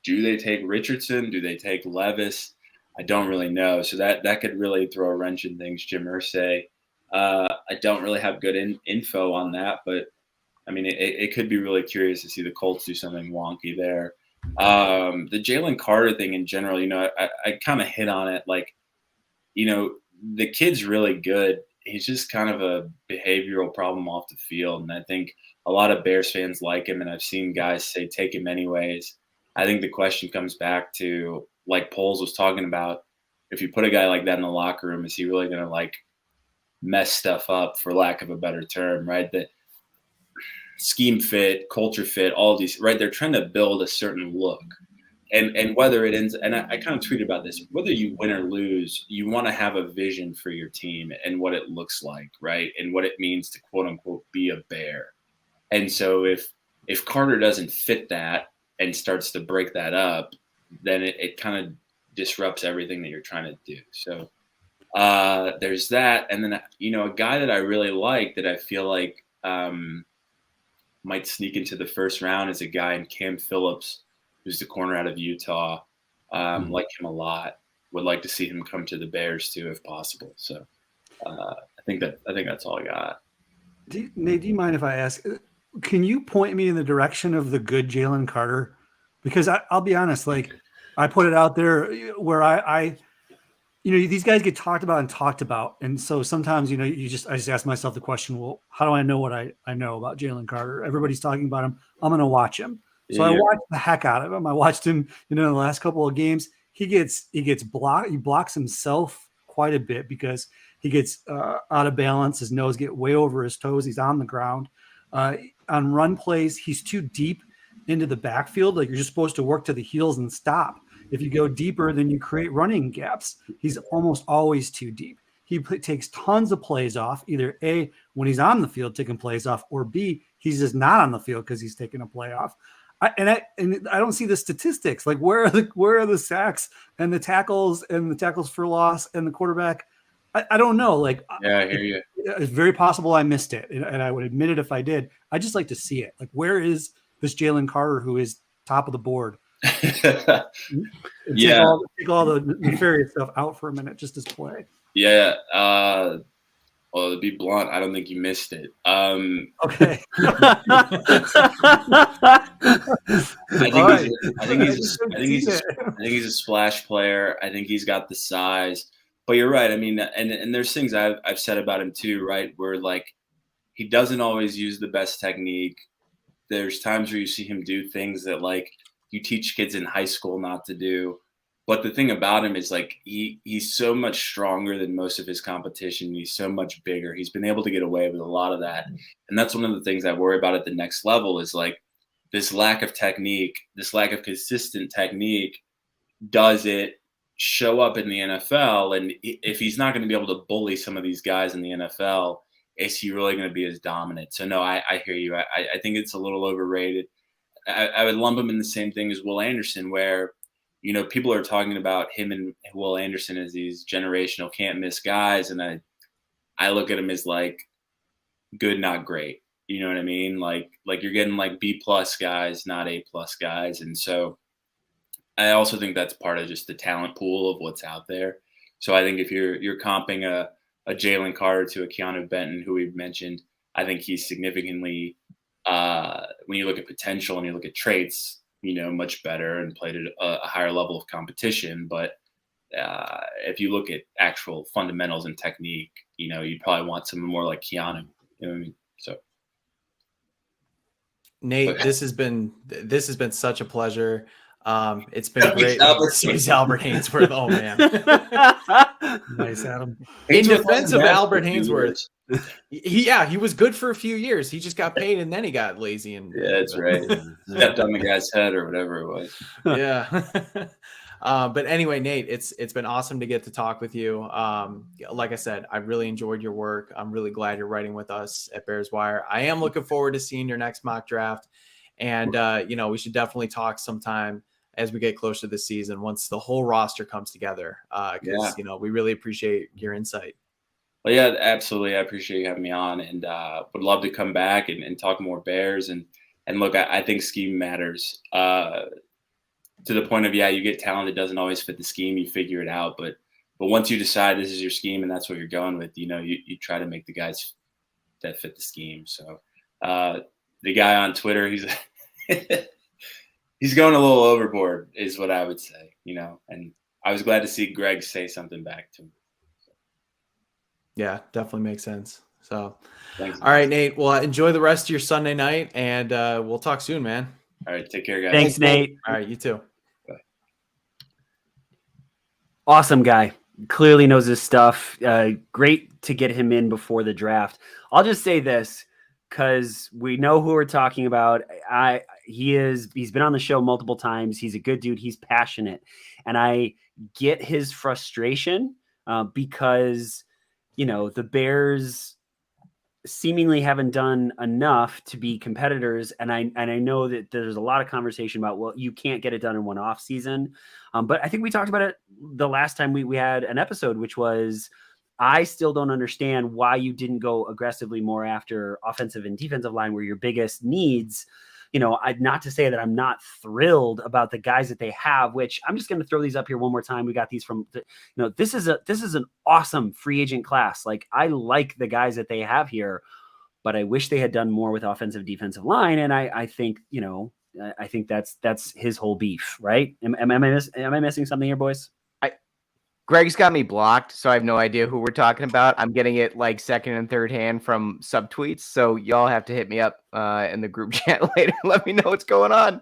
Do they take Richardson? Do they take Levis? I don't really know. So that could really throw a wrench in things. Jim Irsay. I don't really have good info on that, but I mean, it could be really curious to see the Colts do something wonky there. The Jalen Carter thing in general, I kind of hit on it. The kid's really good. He's just kind of a behavioral problem off the field. And I think a lot of Bears fans like him. And I've seen guys say, take him anyways. I think the question comes back to, like Poles was talking about, if you put a guy like that in the locker room, is he really going to mess stuff up, for lack of a better term, right? The scheme fit, culture fit, all of these, right? They're trying to build a certain look. And whether it ends, and I kind of tweeted about this, whether you win or lose, you want to have a vision for your team and what it looks like, right? And what it means to quote unquote be a Bear. And so if Carter doesn't fit that and starts to break that up, then it kind of disrupts everything that you're trying to do. So there's that. And then, a guy that I really like that I feel like might sneak into the first round is a guy in Cam Phillips, who's the corner out of Utah. Like him a lot. Would like to see him come to the Bears too, if possible. So I think that's all I got. Nate, do you mind if I ask? Can you point me in the direction of the good Jalen Carter? Because I'll be honest, I put it out there where I these guys get talked about, and so sometimes I just ask myself the question, well, how do I know what I know about Jalen Carter? Everybody's talking about him. I'm going to watch him. So I watched the heck out of him. I watched him, in the last couple of games. He gets blocked. He blocks himself quite a bit because he gets out of balance. His nose gets way over his toes. He's on the ground. On run plays, he's too deep into the backfield. You're just supposed to work to the heels and stop. If you go deeper, then you create running gaps. He's almost always too deep. He takes tons of plays off, either A, when he's on the field taking plays off, or B, he's just not on the field because he's taking a play off. I don't see the statistics. Where are the sacks and the tackles for loss and the quarterback? I don't know. Yeah, I hear you. It's very possible I missed it, and I would admit it if I did. I just like to see it. Where is this Jalen Carter who is top of the board? Take all the nefarious stuff out for a minute, just as play. Yeah. Well, to be blunt, I don't think you missed it. Okay. I think he's a splash player. I think he's got the size. But you're right. I mean, and there's things I've said about him too, right? Where he doesn't always use the best technique. There's times where you see him do things that you teach kids in high school not to do. But the thing about him is he's so much stronger than most of his competition. He's so much bigger. He's been able to get away with a lot of that. And that's one of the things I worry about at the next level is this lack of technique, this lack of consistent technique. Does it show up in the NFL? And if he's not going to be able to bully some of these guys in the NFL, is he really going to be as dominant? So no, I hear you. I think it's a little overrated. I would lump him in the same thing as Will Anderson, where people are talking about him and Will Anderson as these generational can't miss guys. And I look at him as good, not great. You know what I mean? Like you're getting like B+ guys, not A+ guys. And so I also think that's part of just the talent pool of what's out there. So I think if you're comping a Jalen Carter to a Keanu Benton, who we've mentioned, I think he's significantly, when you look at potential and you look at traits, much better and played at a higher level of competition. But if you look at actual fundamentals and technique, you'd probably want someone more like Keanu. You know what I mean? So, Nate, this has been such a pleasure. It's been great. Space Albert Hainsworth. Oh man. Nice, Adam. In defense of Albert Hainsworth, he was good for a few years. He just got paid and then he got lazy and that's right. Stepped on the guy's head or whatever it was. Yeah. But anyway, Nate, it's been awesome to get to talk with you. Like I said, I really enjoyed your work. I'm really glad you're writing with us at Bears Wire. I am looking forward to seeing your next mock draft. And, we should definitely talk sometime as we get closer to the season, once the whole roster comes together. Because, we really appreciate your insight. Well, yeah, absolutely. I appreciate you having me on, and would love to come back and talk more Bears. And look, I think scheme matters to the point of, you get talent that doesn't always fit the scheme. You figure it out. But once you decide this is your scheme and that's what you're going with, you try to make the guys that fit the scheme. So the guy on Twitter, he's he's going a little overboard is what I would say, and I was glad to see Greg say something back to him. Yeah, definitely makes sense. So, thanks, all right, Nate. Well, enjoy the rest of your Sunday night, and we'll talk soon, man. All right, take care, guys. Thanks, Nate. All right, you too. Bye. Awesome guy. Clearly knows his stuff. Great to get him in before the draft. I'll just say this, because we know who we're talking about. He's been on the show multiple times. He's a good dude. He's passionate, and I get his frustration because the Bears seemingly haven't done enough to be competitors. And I know that there's a lot of conversation about, well, you can't get it done in one off season. But I think we talked about it the last time we had an episode, which was, I still don't understand why you didn't go aggressively more after offensive and defensive line were your biggest needs. Not to say that I'm not thrilled about the guys that they have, which I'm just going to throw these up here one more time. We got these from, this is an awesome free agent class. Like, I like the guys that they have here, but I wish they had done more with offensive defensive line. And I think, I think that's his whole beef, right? Am I missing something here, boys? Greg's got me blocked, so I have no idea who we're talking about. I'm getting it like second and third hand from subtweets, so y'all have to hit me up in the group chat later. Let me know what's going on.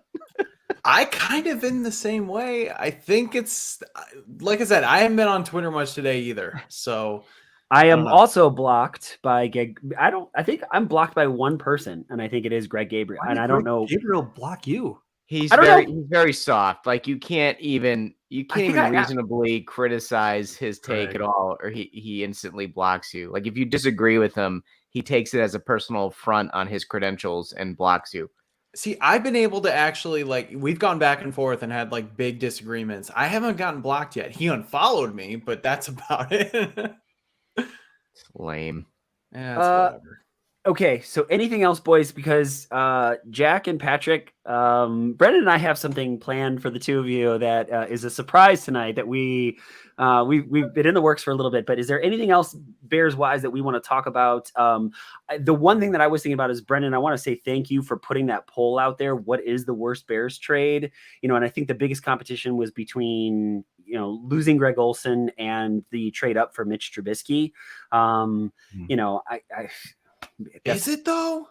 I kind of in the same way. I think it's, like I said, I haven't been on Twitter much today either. So I am also blocked by Greg. I think I'm blocked by one person, and I think it is Greg Gabriel. Why and did I don't Greg know. Gabriel block you. He's I don't he's very soft. Like, you can't even reasonably criticize his take at all, or he instantly blocks you. Like, if you disagree with him, he takes it as a personal affront on his credentials and blocks you. See, I've been able to actually, we've gone back and forth and had big disagreements. I haven't gotten blocked yet. He unfollowed me, but that's about it. It's lame. Yeah, that's whatever. Okay, so anything else, boys? Because Jack and Patrick, Brendan and I have something planned for the two of you that is a surprise tonight that we've been in the works for a little bit. But is there anything else Bears wise that we want to talk about? The one thing that I was thinking about is, Brendan, I want to say thank you for putting that poll out there. What is the worst Bears trade? And I think the biggest competition was between losing Greg Olsen and the trade up for Mitch Trubisky. Is it though?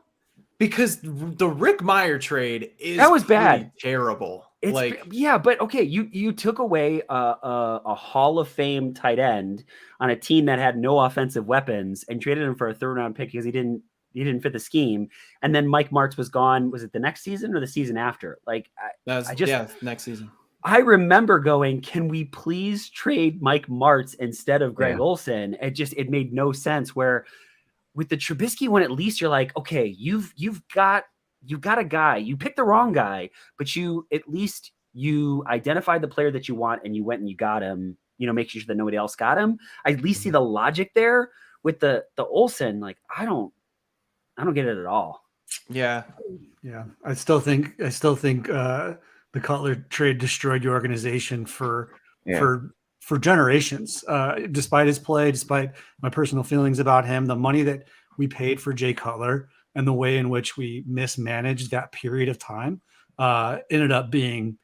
Because the Rick Meyer trade that was bad, terrible. But okay, you took away a Hall of Fame tight end on a team that had no offensive weapons and traded him for a third round pick because he didn't fit the scheme. And then Mike Martz was gone. Was it the next season or the season after? Next season. I remember going, can we please trade Mike Martz instead of Greg Olsen? It made no sense. Where with the Trubisky one, at least you're like, okay, you've got a guy. You picked the wrong guy, but you identified the player that you want and you went and you got him, making sure that nobody else got him. I at least see the logic there. With the Olsen, I don't get it at all. Yeah. Yeah, I still think the Cutler trade destroyed your organization for generations. Despite his play, despite my personal feelings about him, the money that we paid for Jay Cutler and the way in which we mismanaged that period of time ended up being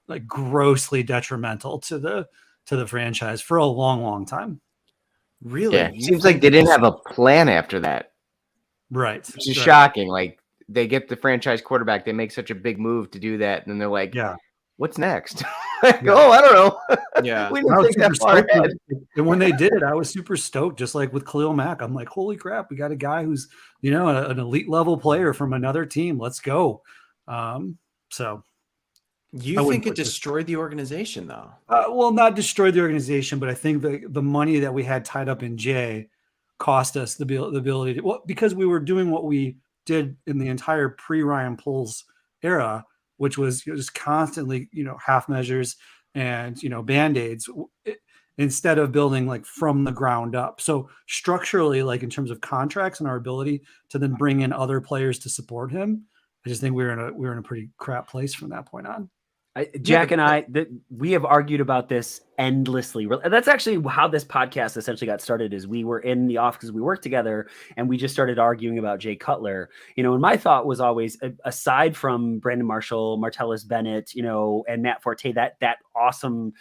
like grossly detrimental to the franchise for a long, long time. Really? Yeah, it seems like they didn't have a plan after that. Right. Which is right. shocking. Like they get the franchise quarterback, they make such a big move to do that, and then they're like, Yeah. what's next? Like, oh, I don't know. Yeah. We I didn't was think that super far stoked ahead. and when they did it, I was super stoked, just like with Khalil Mack. I'm like, holy crap, we got a guy who's, an elite level player from another team. Let's go. So You think it destroyed the organization, though? well, not destroyed the organization, but I think the money that we had tied up in Jay cost us the ability to, well, because we were doing what we did in the entire pre-Ryan Poles era, which was just constantly, half measures and, Band-Aids instead of building like from the ground up. So structurally, like in terms of contracts and our ability to then bring in other players to support him, I just think we were in a pretty crap place from that point on. Jack and I, we have argued about this endlessly. That's actually how this podcast essentially got started. Is we were in the office because we worked together, and we just started arguing about Jay Cutler. And my thought was always, aside from Brandon Marshall, Martellus Bennett, and Matt Forte, that awesome,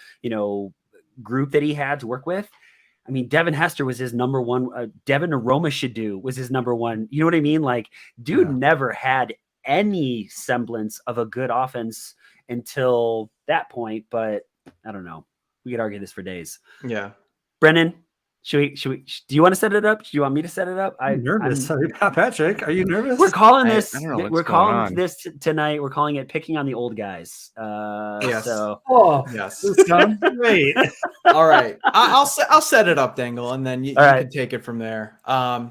group that he had to work with. I mean, Devin Hester was his number one. Devin Aroma was his number one. You know what I mean? Like, dude never had any semblance of a good offense until that point, but I don't know. We could argue this for days. Yeah. Brennan, should we, do you want to set it up? Do you want me to set it up? I'm nervous. Patrick, are you nervous? We're calling this. I don't know we're calling this tonight. We're calling it picking on the old guys. Yes. So. Yes. This sounds great. All right. I'll set it up, Dangle, and then you can take it from there.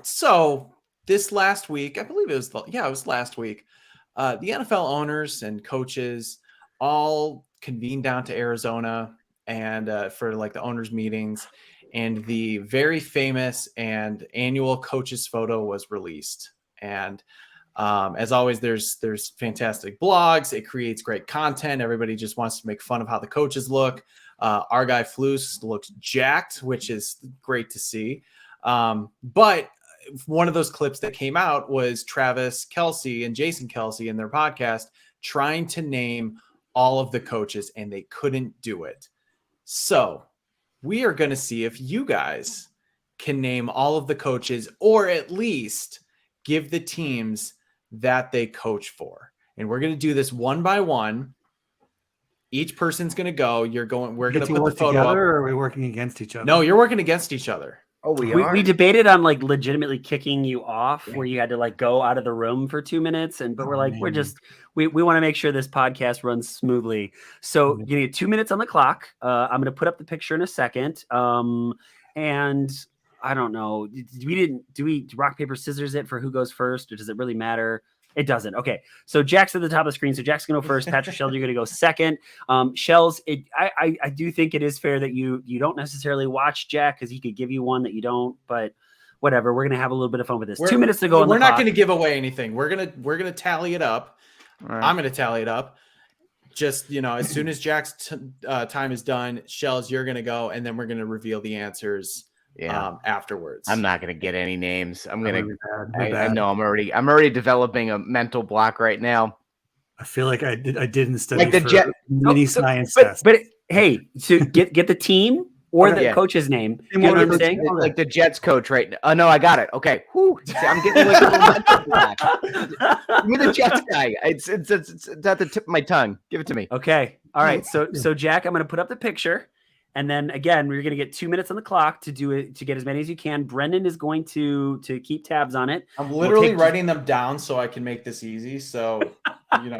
So this last week, I believe it was last week, the NFL owners and coaches all convened down to Arizona and for like the owners meetings, and the very famous and annual coaches photo was released. And as always, there's fantastic blogs. It creates great content. Everybody just wants to make fun of how the coaches look. Our guy Flus looks jacked, which is great to see. But one of those clips that came out was Travis Kelce and Jason Kelce in their podcast trying to name all of the coaches, and they couldn't do it. So we are going to see if you guys can name all of the coaches, or at least give the teams that they coach for. And we're going to do this one by one. Each person's going to go. We're going to put the photo up. Or are we working against each other? No, you're working against each other. Oh, we debated on like legitimately kicking you off, where you had to like go out of the room for 2 minutes, but we're like, we want to make sure this podcast runs smoothly. So you need 2 minutes on the clock. I'm going to put up the picture in a second. And I don't know, do we rock, paper, scissors it for who goes first, or does it really matter? It doesn't. Okay. So Jack's at the top of the screen. So Jack's going to go first. Patrick Shells, you're going to go second. Shells, I do think it is fair that you don't necessarily watch Jack, because he could give you one that you don't, but whatever. We're going to have a little bit of fun with this. 2 minutes to go. We're not going to give away anything. We're going to tally it up. Right. I'm going to tally it up. Just, as soon as Jack's time is done, Shells, you're going to go, and then we're going to reveal the answers. Afterwards. I'm not going to get any names. I know I'm already developing a mental block right now. I feel like I didn't study like the mini science test. But hey, so get the team or the coach's name. You know what I'm saying? Like the Jets coach right now. Oh no, I got it. Okay. Whew. See, I'm getting like a little mental block. Give me the Jets guy. It's at the tip of my tongue. Give it to me. Okay. All right. So Jack, I'm going to put up the picture. And then again, we're going to get 2 minutes on the clock to do it, to get as many as you can. Brendan is going to keep tabs on it. I'm literally writing them down so I can make this easy. So, I'm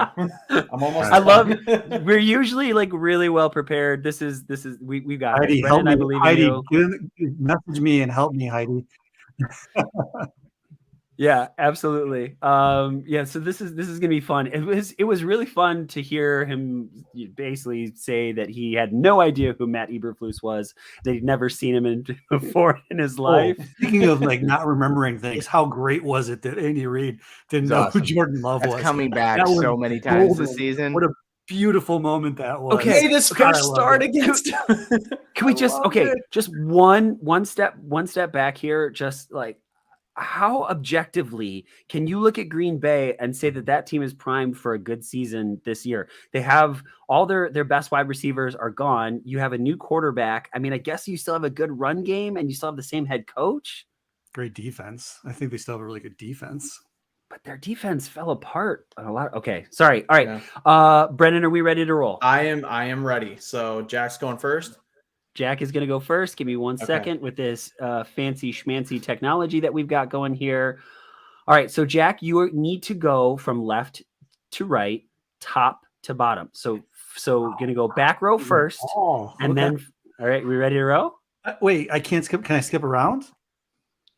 almost. I love it. We're usually like really well prepared. We got Heidi, it. help Brendan, me. I believe Heidi, in you. message me and help me, Heidi. Yeah, absolutely. Yeah, so this is gonna be fun. It was really fun to hear him basically say that he had no idea who Matt Eberflus was, that he'd never seen him before in his life. Speaking of like not remembering things, how great was it that Andy Reid didn't know who awesome. Jordan Love That's was? coming back That was so many times this golden. season. What a beautiful moment that was. Okay. Made his God, I first loved start it. against Can we I just loved it. just one step back here? Just like, how objectively can you look at Green Bay and say that that team is primed for a good season this year? They have all their best wide receivers are gone. You have a new quarterback. I mean, I guess you still have a good run game and you still have the same head coach, Great defense. I think they still have a really good defense. but their defense fell apart on a lot. Okay, sorry. All right. Yeah. Brendan, are we ready to roll? I am ready. So Jack's going first. Jack is going to go first. Give me 1 second with this fancy schmancy technology that we've got going here. All right. So, Jack, you need to go from left to right, top to bottom. So going to go back row first. And then, all right, we ready to row? Wait, I can't skip. Can I skip around?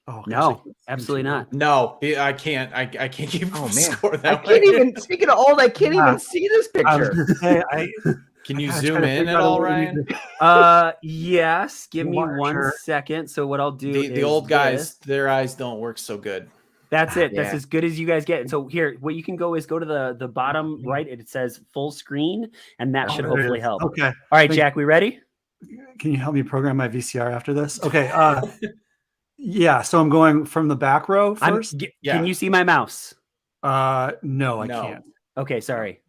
Oh, gosh, No, absolutely not. No, I can't. I can't keep score I that can't way. even, speaking of old, I can't even see this picture. Can you I zoom tried to in figure at out a all, way to Ryan? Yes. Give me Sure. 1 second. So what I'll do The is old guys, this. their eyes don't work so good. That's it. That's Yeah. as good as you guys get. And so here, what you can go is go to the bottom right. It says full screen, and that should there it hopefully is. help. Okay. All right, Wait. Jack, we ready? Can you help me program my VCR after this? Okay. Yeah. So I'm going from the back row first. Yeah. Can you see my mouse? No, I can't. Okay, sorry.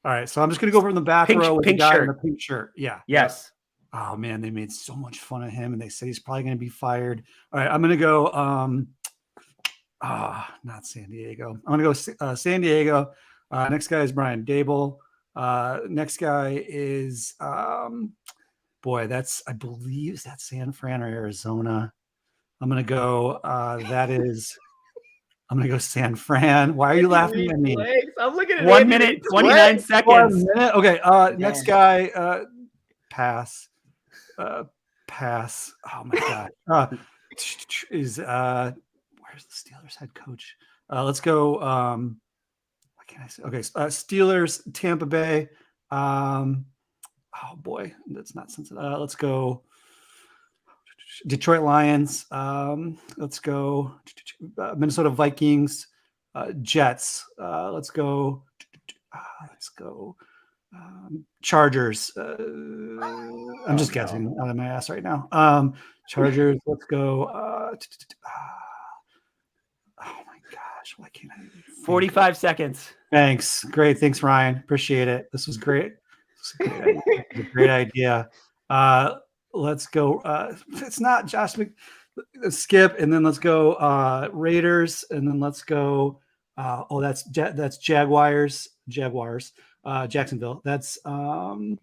All right. So I'm just gonna go from the back row with the pink guy shirt. in the pink shirt. Yeah. Yes. Oh man, they made so much fun of him, and they said he's probably gonna be fired. All right, I'm gonna go. Not San Diego. I'm gonna go San Diego. Next guy is Brian Dable. Next guy is boy, that's I believe is that San Fran or Arizona. I'm gonna go. I'm gonna go San Fran. Why are you laughing at me? I'm looking at 1 minute, 29 seconds. 1 minute. Okay. Next guy. Pass. Pass. Oh my god. Is where's the Steelers head coach? Let's go. What can I say? Okay. Steelers, Tampa Bay. Oh boy, that's not sensitive. Let's go. Detroit Lions. Let's go. Minnesota Vikings. Jets. Let's go. Let's go. Chargers. I'm just guessing out of my ass right now. Chargers. Let's go. Oh my gosh! Why can't I? 45 seconds. Thanks. Great. Thanks, Ryan. Appreciate it. This was great. A great idea. Let's go. It's not Josh Skip, and then let's go Raiders, and then let's go. That's Jaguars. Jacksonville. That's So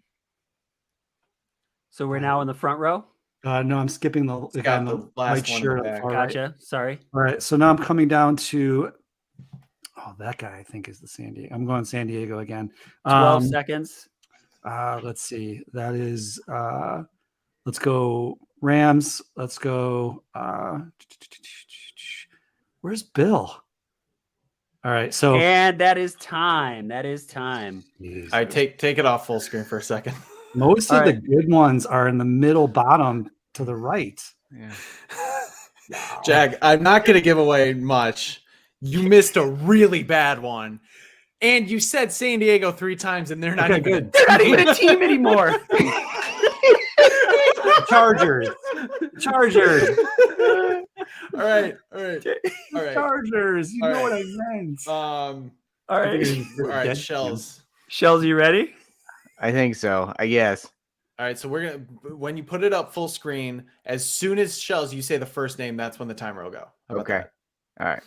we're now in the front row. no, I'm skipping the guy in the white shirt. Gotcha. Sorry. All right, so now I'm coming down to that guy. I think is the San Diego. I'm going San Diego again. 12 seconds. Let's see. That is. Let's go Rams. Let's go. Where's Bill? All right, so and that is time. That is time. All right, take it off full screen for a second. Most of the good ones are in the middle bottom to the right. Yeah. Jack, I'm not going to give away much. You missed a really bad one. And you said San Diego 3 times, and they're not even good. They're not even a team anymore. Chargers. All right. Chargers. You know what I meant. All right. Shells. Shells, you ready? I think so. I guess. All right, so we're gonna when you put it up full screen, as soon as Shells, you say the first name, that's when the timer will go. How about Okay. that?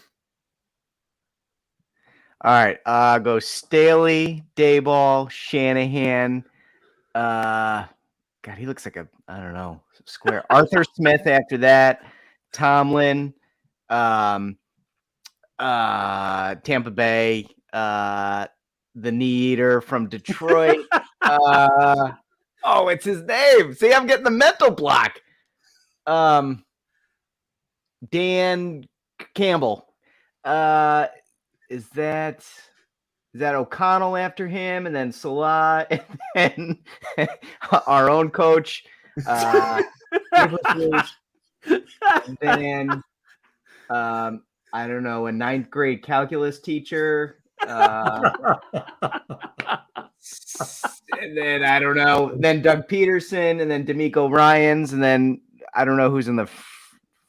All right. Go Staley, Dayball, Shanahan. God, he looks like I don't know, square. Arthur Smith after that. Tomlin. Tampa Bay. The Knee Eater from Detroit. It's his name. See, I'm getting the mental block. Dan Campbell. Is that O'Connell after him, and then Salah, and then our own coach, and then I don't know, a 9th grade calculus teacher, and then I don't know, then Doug Peterson, and then D'Amico Ryans, and then I don't know who's in the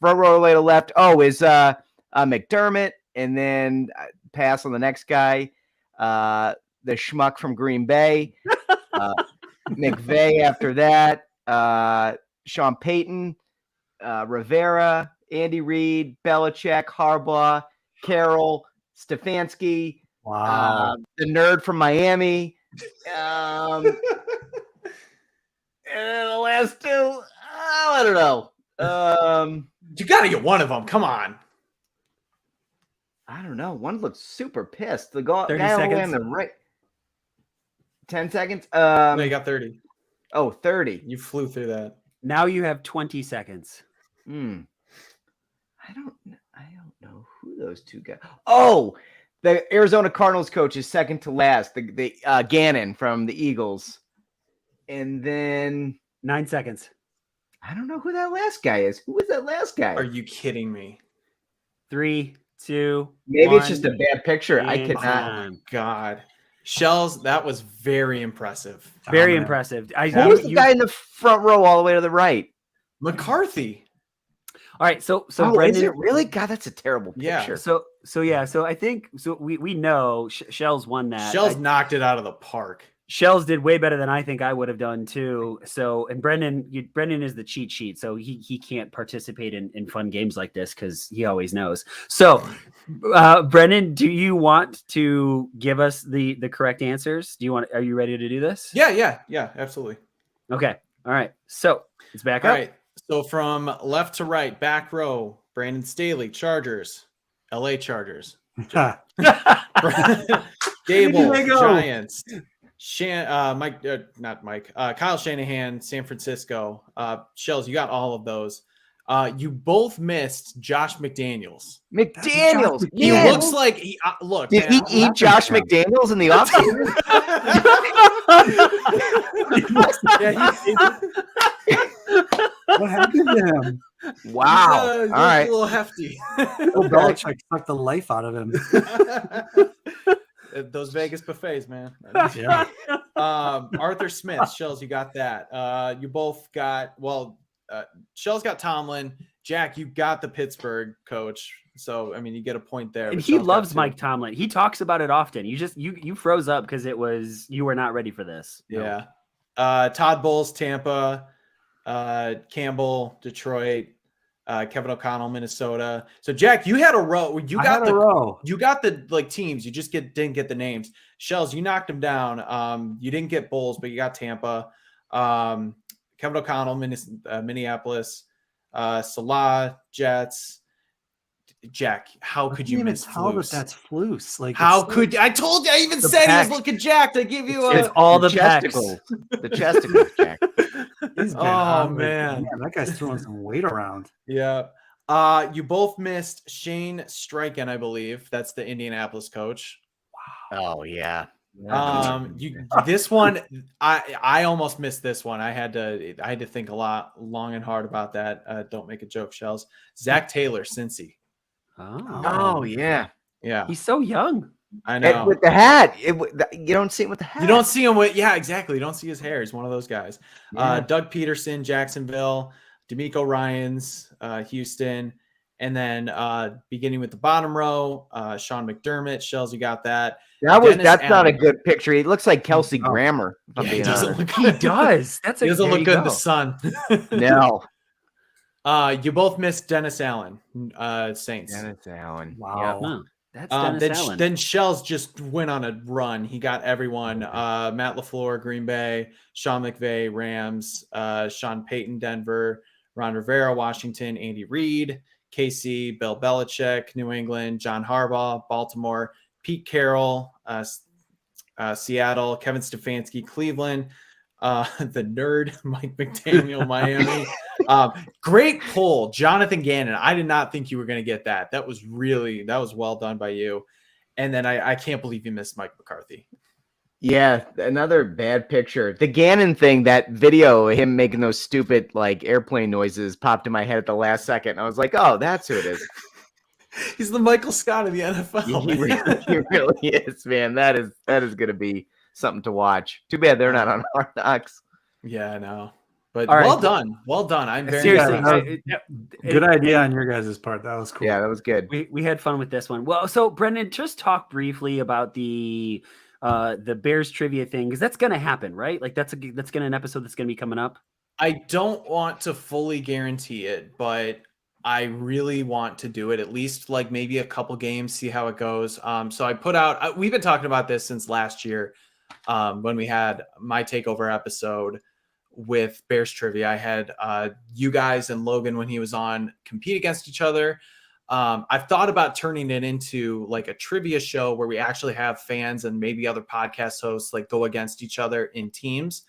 front row way to left. Oh, is McDermott, and then pass on the next guy, the schmuck from Green Bay, McVay after that, Sean Payton, Rivera, Andy Reid, Belichick, Harbaugh, Carroll, Stefanski, Wow. the nerd from Miami, and the last two, I don't know. You got to get one of them. Come on. I don't know. One looks super pissed. The guy 30 on seconds. the right. 10 seconds. No, you got 30. Oh, 30. You flew through that. Now you have 20 seconds. I don't know who those two guys. Oh, the Arizona Cardinals coach is second to last. The Gannon from the Eagles, and then 9 seconds. I don't know who that last guy is. Who was that last guy? Are you kidding me? 3, 2. Maybe it's 1, just a bad picture. I could and not. time. God. Shells, that was very impressive. Very Dominant. impressive. Who was the guy in the front row all the way to the right? McCarthy. All right, so Oh, Brendan, is it really? God, that's a terrible Yeah. picture. so I think we know Shells won that. Shells knocked it out of the park. Shells did way better than I think I would have done too. So, and Brendan is the cheat sheet, so he can't participate in fun games like this because he always knows. So, Brendan, do you want to give us the correct answers? Are you ready to do this? Yeah, absolutely. Okay. All right. So it's back All up. right. So from left to right, back row, Brandon Staley, Chargers, LA Chargers. Gable, There you go. Giants. Kyle Shanahan, San Francisco. Shells, you got all of those. You both missed Josh McDaniels. McDaniels. He Yeah. looks like he look. Did man, he eat Josh McDaniels in the offseason? What happened to him? Wow. He's All right. a little hefty. Bill Belichick sucked the life out of him. Those Vegas buffets, man. Yeah. Arthur Smith, Shells, you got that. You both got Shells got Tomlin. Jack, you got the Pittsburgh coach. So I mean, you get a point there. And but he Shells got loves two. Mike Tomlin. He talks about it often. You froze up because you were not ready for this. Yeah. Todd Bowles, Tampa. Campbell, Detroit. Kevin O'Connell, Minnesota. So Jack, you had a row. You got the teams. You just didn't get the names. Shells, you knocked them down. You didn't get Bulls, but you got Tampa. Kevin O'Connell, Minneapolis. Salah, Jets. Jack, how could you miss tell Flus? that that's Flus? Like, How could I told you? I even The said he was pecs. looking jacked. I give you It's a. all the chesticles. pecs. The chesticles, Jack. he's been Oh, on with- man. that guy's throwing some weight around. Yeah. You both missed Shane Steichen, I believe. That's the Indianapolis coach. Oh, yeah. This one, I almost missed this one. I had to think a lot long and hard about that. Don't make a joke, Shells. Zach Taylor, Cincy. Oh, yeah. Yeah, He's so young. I And know. with the hat. You don't see it with the hat. You don't see him with, yeah, exactly. You don't see his hair. He's one of those guys. Yeah. Doug Peterson, Jacksonville, D'Amico Ryans, Houston, and then beginning with the bottom row, Sean McDermott. Shells, you got that. Dennis That's not a Allen. good picture. He looks like Kelsey Grammer. if I'm Yeah, he being doesn't honest. look He good. does. That's He doesn't there look you good in go. the sun. No. You both missed Dennis Allen, Saints. Dennis Allen. Wow. Huh. That's Dennis Then, Allen. then Shells just went on a run. He got everyone. Matt LaFleur, Green Bay, Sean McVay, Rams, Sean Payton, Denver, Ron Rivera, Washington, Andy Reid, KC, Bill Belichick, New England, John Harbaugh, Baltimore, Pete Carroll, Seattle, Kevin Stefanski, Cleveland, the nerd, Mike McDaniel, Miami, Great pull, Jonathan Gannon. I did not think you were going to get that. That was well done by you. And then I can't believe you missed Mike McCarthy. Yeah, another bad picture. The Gannon thing, that video, him making those stupid like airplane noises, popped in my head at the last second. I was like, oh, that's who it is. He's the Michael Scott of the NFL. He really is, man. That is going to be something to watch. Too bad they're not on Hard Knocks. Yeah, I know. But All right. Well done. I'm very seriously. Good idea on your guys' part. That was cool. Yeah, that was good. We had fun with this one. Well, so Brendan, just talk briefly about the Bears trivia thing, because that's going to happen, right? Like that's going to an episode that's going to be coming up. I don't want to fully guarantee it, but I really want to do it, at least like maybe a couple games, see how it goes. So I put out, we've been talking about this since last year when we had my takeover episode with Bears trivia. I had you guys and Logan, when he was on, compete against each other. I've thought about turning it into like a trivia show where we actually have fans and maybe other podcast hosts like go against each other in teams,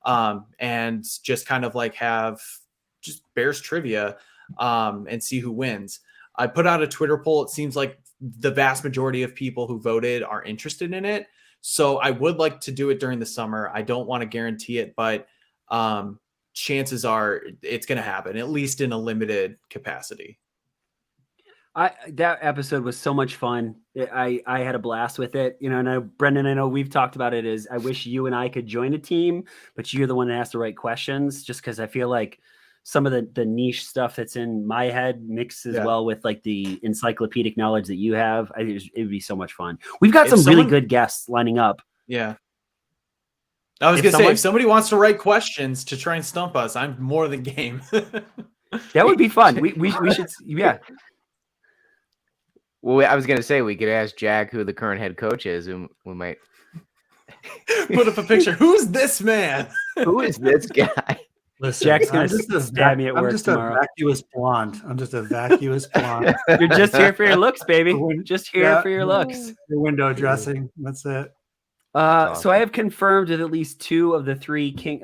and just kind of like have just Bears trivia and see who wins. I put out a Twitter poll. It seems like the vast majority of people who voted are interested in it. So I would like to do it during the summer. I don't want to guarantee it, but chances are it's going to happen, at least in a limited capacity. That episode was so much fun. I had a blast with it. You know, and Brendan, I know we've talked about it, is I wish you and I could join a team, but you're the one that has the right questions, just because I feel like some of the niche stuff that's in my head mixes well with like the encyclopedic knowledge that you have. It would be so much fun. We've got some really good guests lining up. Yeah. I was going to say, if somebody wants to write questions to try and stump us, I'm more than game. That would be fun. We should, yeah. Well, I was going to say we could ask Jack who the current head coach is, and we might put up a picture. Who's this man? Who is this guy? Listen, Jack's going to stab me at work tomorrow. I'm just a vacuous blonde. You're just here for your looks, baby. Just here for your looks. Your window dressing. That's it. So I have confirmed with at least 2 of the 3 Kings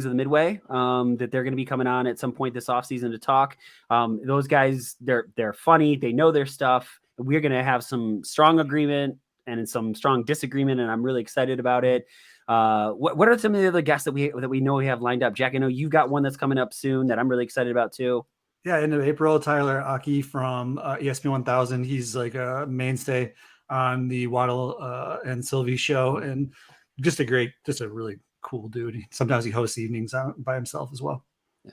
of the Midway that they're going to be coming on at some point this offseason to talk. Those guys, they're funny. They know their stuff. We're going to have some strong agreement and some strong disagreement, and I'm really excited about it. What are some of the other guests that we know we have lined up? Jack, I know you've got one that's coming up soon that I'm really excited about too. Yeah, end of April, Tyler Aki from ESPN 1000. He's like a mainstay on the Waddle and Sylvie show, and just a really cool dude. Sometimes he hosts evenings by himself as well. Yeah.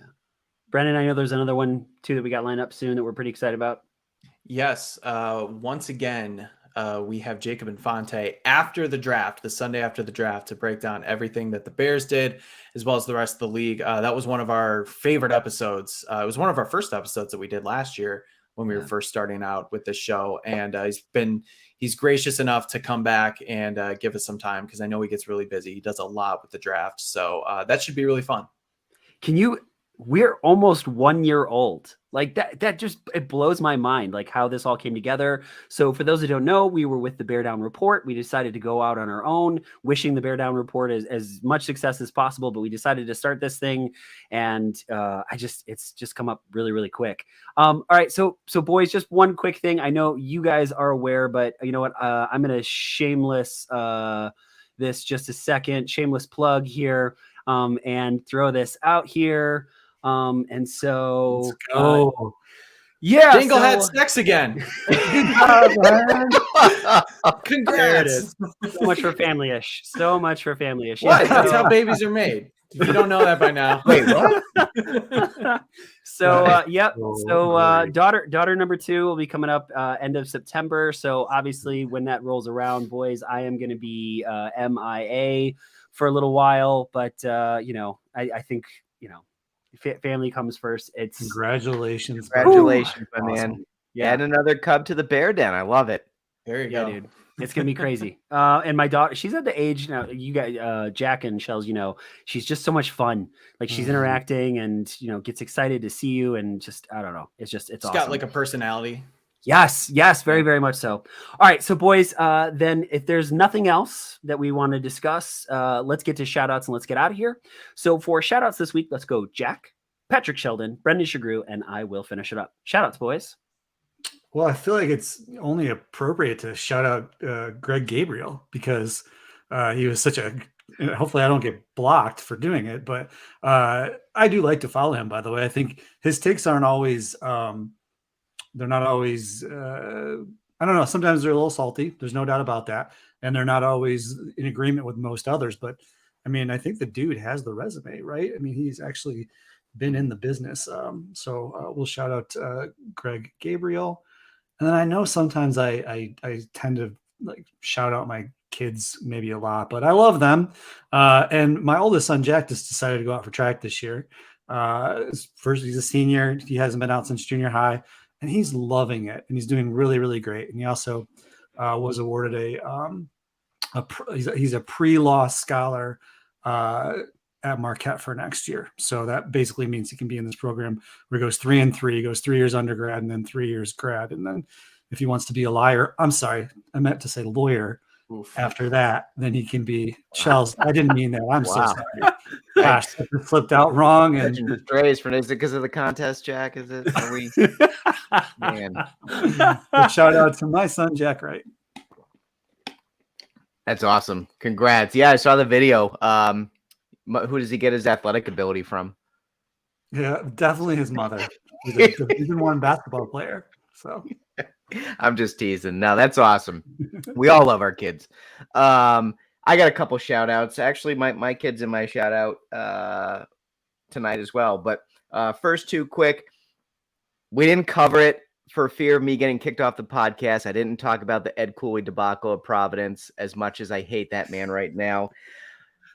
Brendan, I know there's another one too that we got lined up soon that we're pretty excited about. Yes. Once again, we have Jacob Infante after the draft, the Sunday after the draft, to break down everything that the Bears did, as well as the rest of the league. That was one of our favorite episodes. It was one of our first episodes that we did last year when we were first starting out with this show. And he's gracious enough to come back and give us some time, because I know he gets really busy. He does a lot with the draft. So that should be really fun. We're almost 1 year old. Like that just, it blows my mind, like how this all came together. So for those who don't know, we were with the Bear Down Report. We decided to go out on our own, wishing the Bear Down Report as much success as possible, but we decided to start this thing. And it's just come up really, really quick. All right. So boys, just one quick thing. I know you guys are aware, but you know what? I'm going to shameless this just a second, shameless plug here, and throw this out here. And so, yeah, Dingle had sex again. Congrats. There it is. So much for family-ish. What? That's how babies are made. If you don't know that by now. Wait, what? So, yep. So, daughter number 2 will be coming up end of September. So obviously when that rolls around, boys, I am going to be MIA for a little while, but I think, family comes first. It's congratulations, my man. Awesome. Yeah. Add another cub to the Bear Den. I love it. There you go, dude. It's gonna be crazy. And my daughter, she's at the age now. You guys, Jack and Shells, she's just so much fun. Like she's interacting and gets excited to see you, and just I don't know. It's awesome. Got like a personality. Yes, very, very much so. All right, so boys, then if there's nothing else that we want to discuss, let's get to shout outs and let's get out of here. So for shout outs this week, let's go Jack. Patrick Sheldon, Brendan Shagrew, and I will finish it up. Shout outs, boys. Well, I feel like it's only appropriate to shout out Greg Gabriel because he was such a. Hopefully, I don't get blocked for doing it, but I do like to follow him. By the way, I think his takes aren't always. They're not always. I don't know. Sometimes they're a little salty. There's no doubt about that, and they're not always in agreement with most others. But I mean, I think the dude has the resume, right? I mean, he's actually been in the business. So we'll shout out Greg Gabriel. And then I know sometimes I tend to like shout out my kids maybe a lot, but I love them. And my oldest son, Jack, just decided to go out for track this year. First, he's a senior. He hasn't been out since junior high, and he's loving it. And he's doing really, really great. And he also was awarded he's a pre-law scholar at Marquette for next year. So that basically means he can be in this program where he goes 3 and 3, goes 3 years undergrad and then 3 years grad. And then if he wants to be a lawyer, after that, then he can be Shells. I didn't mean that. I'm so sorry. Gosh, it slipped out wrong. And is it because of the contest, Jack? Is it? Are we... Man. Shout out to my son, Jack Wright. That's awesome. Congrats. Yeah, I saw the video. Who does he get his athletic ability from? Yeah, definitely his mother. He's a Division I basketball player. So I'm just teasing. No, that's awesome. We all love our kids. I got a couple shout outs. Actually, my kid's in my shout out tonight as well. But first two quick. We didn't cover it for fear of me getting kicked off the podcast. I didn't talk about the Ed Cooley debacle of Providence as much as I hate that man right now.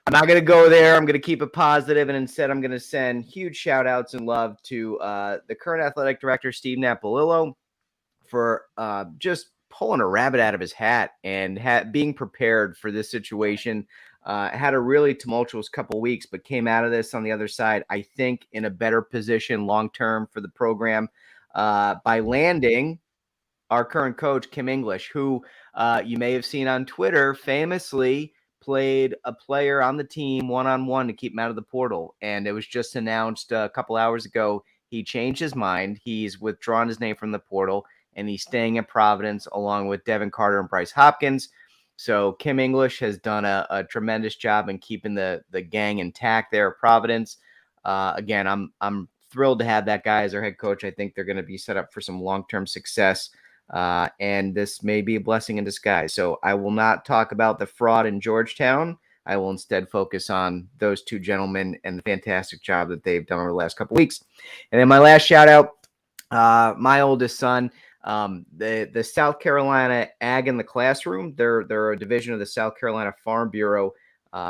I'm not going to go there. I'm going to keep it positive, and instead I'm going to send huge shout-outs and love to the current athletic director, Steve Napolillo, for just pulling a rabbit out of his hat and being prepared for this situation. Had a really tumultuous couple weeks, but came out of this on the other side, I think, in a better position long-term for the program by landing our current coach, Kim English, who you may have seen on Twitter famously played a player on the team one-on-one to keep him out of the portal. And it was just announced a couple hours ago, he changed his mind. He's withdrawn his name from the portal, and he's staying at Providence along with Devin Carter and Bryce Hopkins. So Kim English has done a tremendous job in keeping the gang intact there at Providence. Again, I'm thrilled to have that guy as our head coach. I think they're going to be set up for some long-term success. And this may be a blessing in disguise. So I will not talk about the fraud in Georgetown. I will instead focus on those two gentlemen and the fantastic job that they've done over the last couple of weeks. And then my last shout out, my oldest son, the South Carolina Ag in the Classroom. They're a division of the South Carolina Farm Bureau,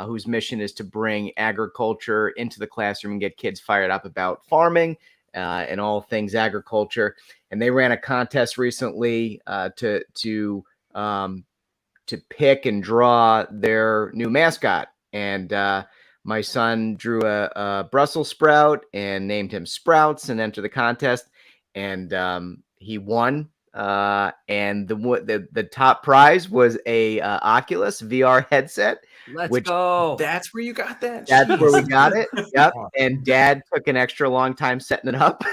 whose mission is to bring agriculture into the classroom and get kids fired up about farming and all things agriculture. And they ran a contest recently to pick and draw their new mascot. And my son drew a Brussels sprout and named him Sprouts and entered the contest. And he won. And the top prize was a Oculus VR headset. Let's go. That's where you got that? That's where we got it. Yep. And Dad took an extra long time setting it up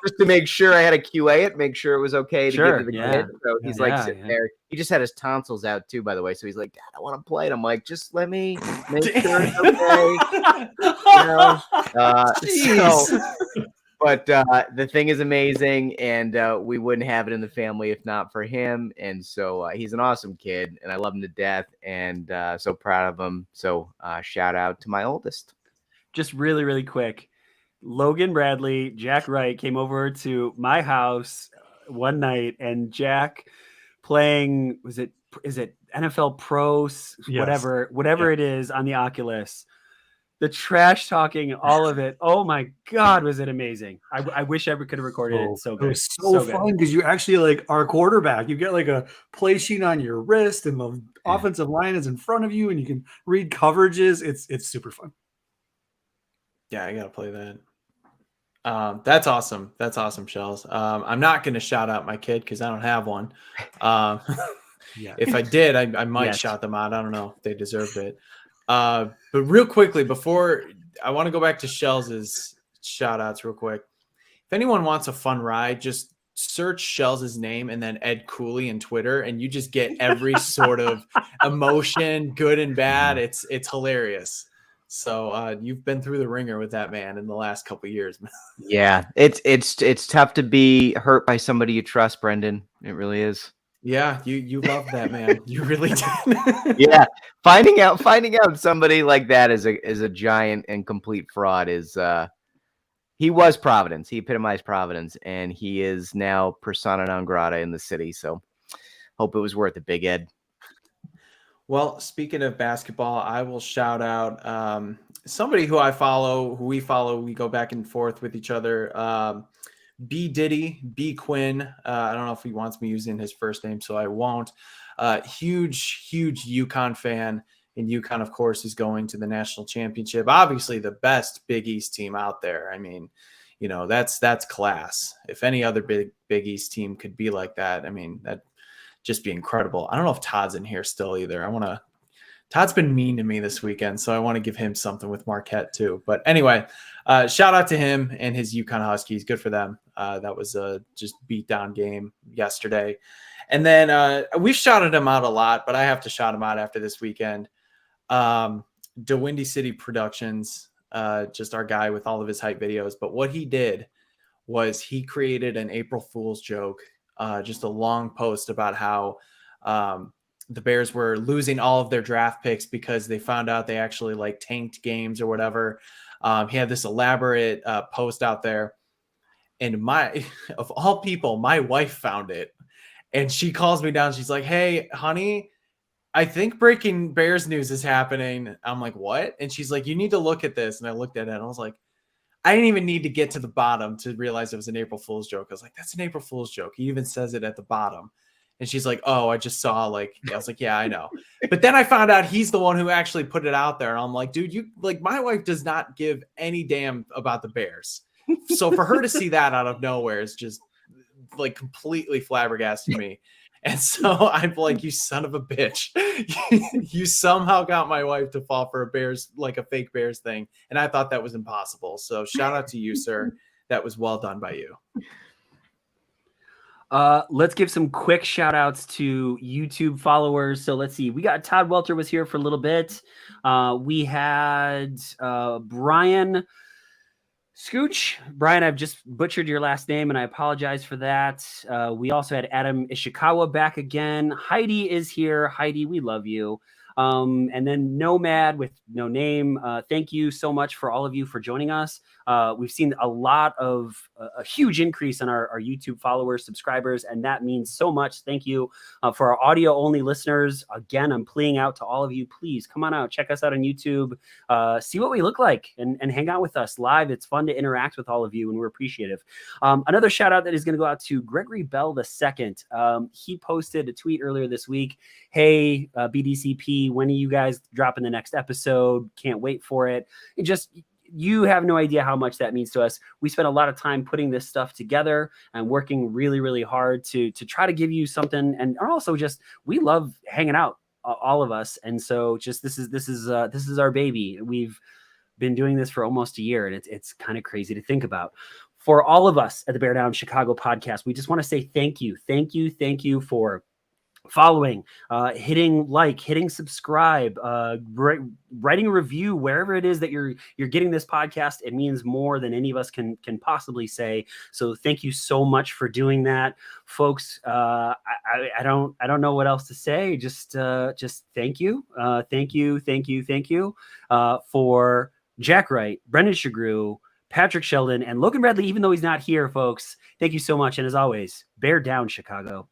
just to make sure I had a QA it, make sure it was okay to give to the kid. So he's sitting there. He just had his tonsils out too, by the way. So he's like, Dad, I want to play it. I'm like, just let me make sure it's okay. But the thing is amazing, and we wouldn't have it in the family if not for him. And so he's an awesome kid, and I love him to death, and so proud of him. So shout out to my oldest. Just really, really quick. Logan Bradley, Jack Wright came over to my house one night, and Jack playing, is it NFL Pro, whatever it is on the Oculus. The trash talking, all of it. Oh my God, was it amazing? I wish I could have recorded it. So good. It was so fun because you actually like our quarterback. You get like a play sheet on your wrist, and the offensive line is in front of you, and you can read coverages. It's super fun. Yeah, I gotta play that. That's awesome. That's awesome, Shells. I'm not gonna shout out my kid because I don't have one. If I did, I might shout them out. I don't know if they deserved it. But real quickly, before I want to go back to Shells's shout outs real quick. If anyone wants a fun ride, just search Shells' name and then Ed Cooley in Twitter, and you just get every sort of emotion, good and bad. It's hilarious. So you've been through the ringer with that man in the last couple of years. Yeah, it's tough to be hurt by somebody you trust, Brendan. It really is. Yeah, you love that man. You really did. Yeah, finding out somebody like that is a giant and complete fraud is he was Providence. He epitomized Providence, and he is now persona non grata in the city. So hope it was worth it, Big Ed. Well, speaking of basketball, I will shout out somebody who we follow. We go back and forth with each other. B Diddy, B Quinn. I don't know if he wants me using his first name, so I won't. Huge UConn fan. And UConn, of course, is going to the national championship. Obviously, the best Big East team out there. I mean, that's class. If any other Big East team could be like that, I mean, that'd just be incredible. I don't know if Todd's in here still either. Todd's been mean to me this weekend, so I want to give him something with Marquette too. But anyway, shout out to him and his UConn Huskies. Good for them. That was a just beat down game yesterday. And then we've shouted him out a lot, but I have to shout him out after this weekend. DeWindy City Productions, just our guy with all of his hype videos. But what he did was he created an April Fool's joke, just a long post about how the Bears were losing all of their draft picks because they found out they actually like tanked games or whatever. He had this elaborate post out there, and of all people, my wife found it, and she calls me down. She's like, "Hey, honey, I think breaking Bears news is happening." I'm like, "What?" And she's like, "You need to look at this." And I looked at it and I was like, I didn't even need to get to the bottom to realize it was an April Fool's joke. I was like, that's an April Fool's joke. He even says it at the bottom. And she's like, "Oh, I just saw I was like, yeah, I know." But then I found out he's the one who actually put it out there. And I'm like, dude, my wife does not give any damn about the Bears. So for her to see that out of nowhere is just like completely flabbergasted me. And so I'm like, you son of a bitch. You somehow got my wife to fall for a fake Bears thing. And I thought that was impossible. So shout out to you, sir. That was well done by you. Let's give some quick shout outs to YouTube followers. So let's see. We got Todd Welter was here for a little bit. We had Brian Scooch. Brian, I've just butchered your last name and I apologize for that. We also had Adam Ishikawa back again. Heidi is here. Heidi, we love you. And then Nomad with no name. Thank you so much for all of you for joining us. We've seen a huge increase in our YouTube followers, subscribers, and that means so much. Thank you. For our audio only listeners, again, I'm pleading out to all of you, please come on out, check us out on YouTube, see what we look like and hang out with us live. It's fun to interact with all of you and we're appreciative. Another shout out that is going to go out to Gregory Bell II. He posted a tweet earlier this week. Hey, BDCP, when are you guys dropping the next episode? Can't wait for it. You have no idea how much that means to us. We spent a lot of time putting this stuff together and working really, really hard to try to give you something. And also just, we love hanging out, all of us. And so just, this is our baby. We've been doing this for almost a year and it's kind of crazy to think about. For all of us at the Bear Down Chicago podcast, we just want to say thank you. Thank you for following, hitting like, hitting subscribe, writing a review wherever it is that you're getting this podcast. It means more than any of us can possibly say. So thank you so much for doing that, folks. I don't know what else to say. Just thank you. Thank you for Jack Wright, Brendan Shagrew, Patrick Sheldon, and Logan Bradley, even though he's not here, folks. Thank you so much. And as always, Bear Down Chicago.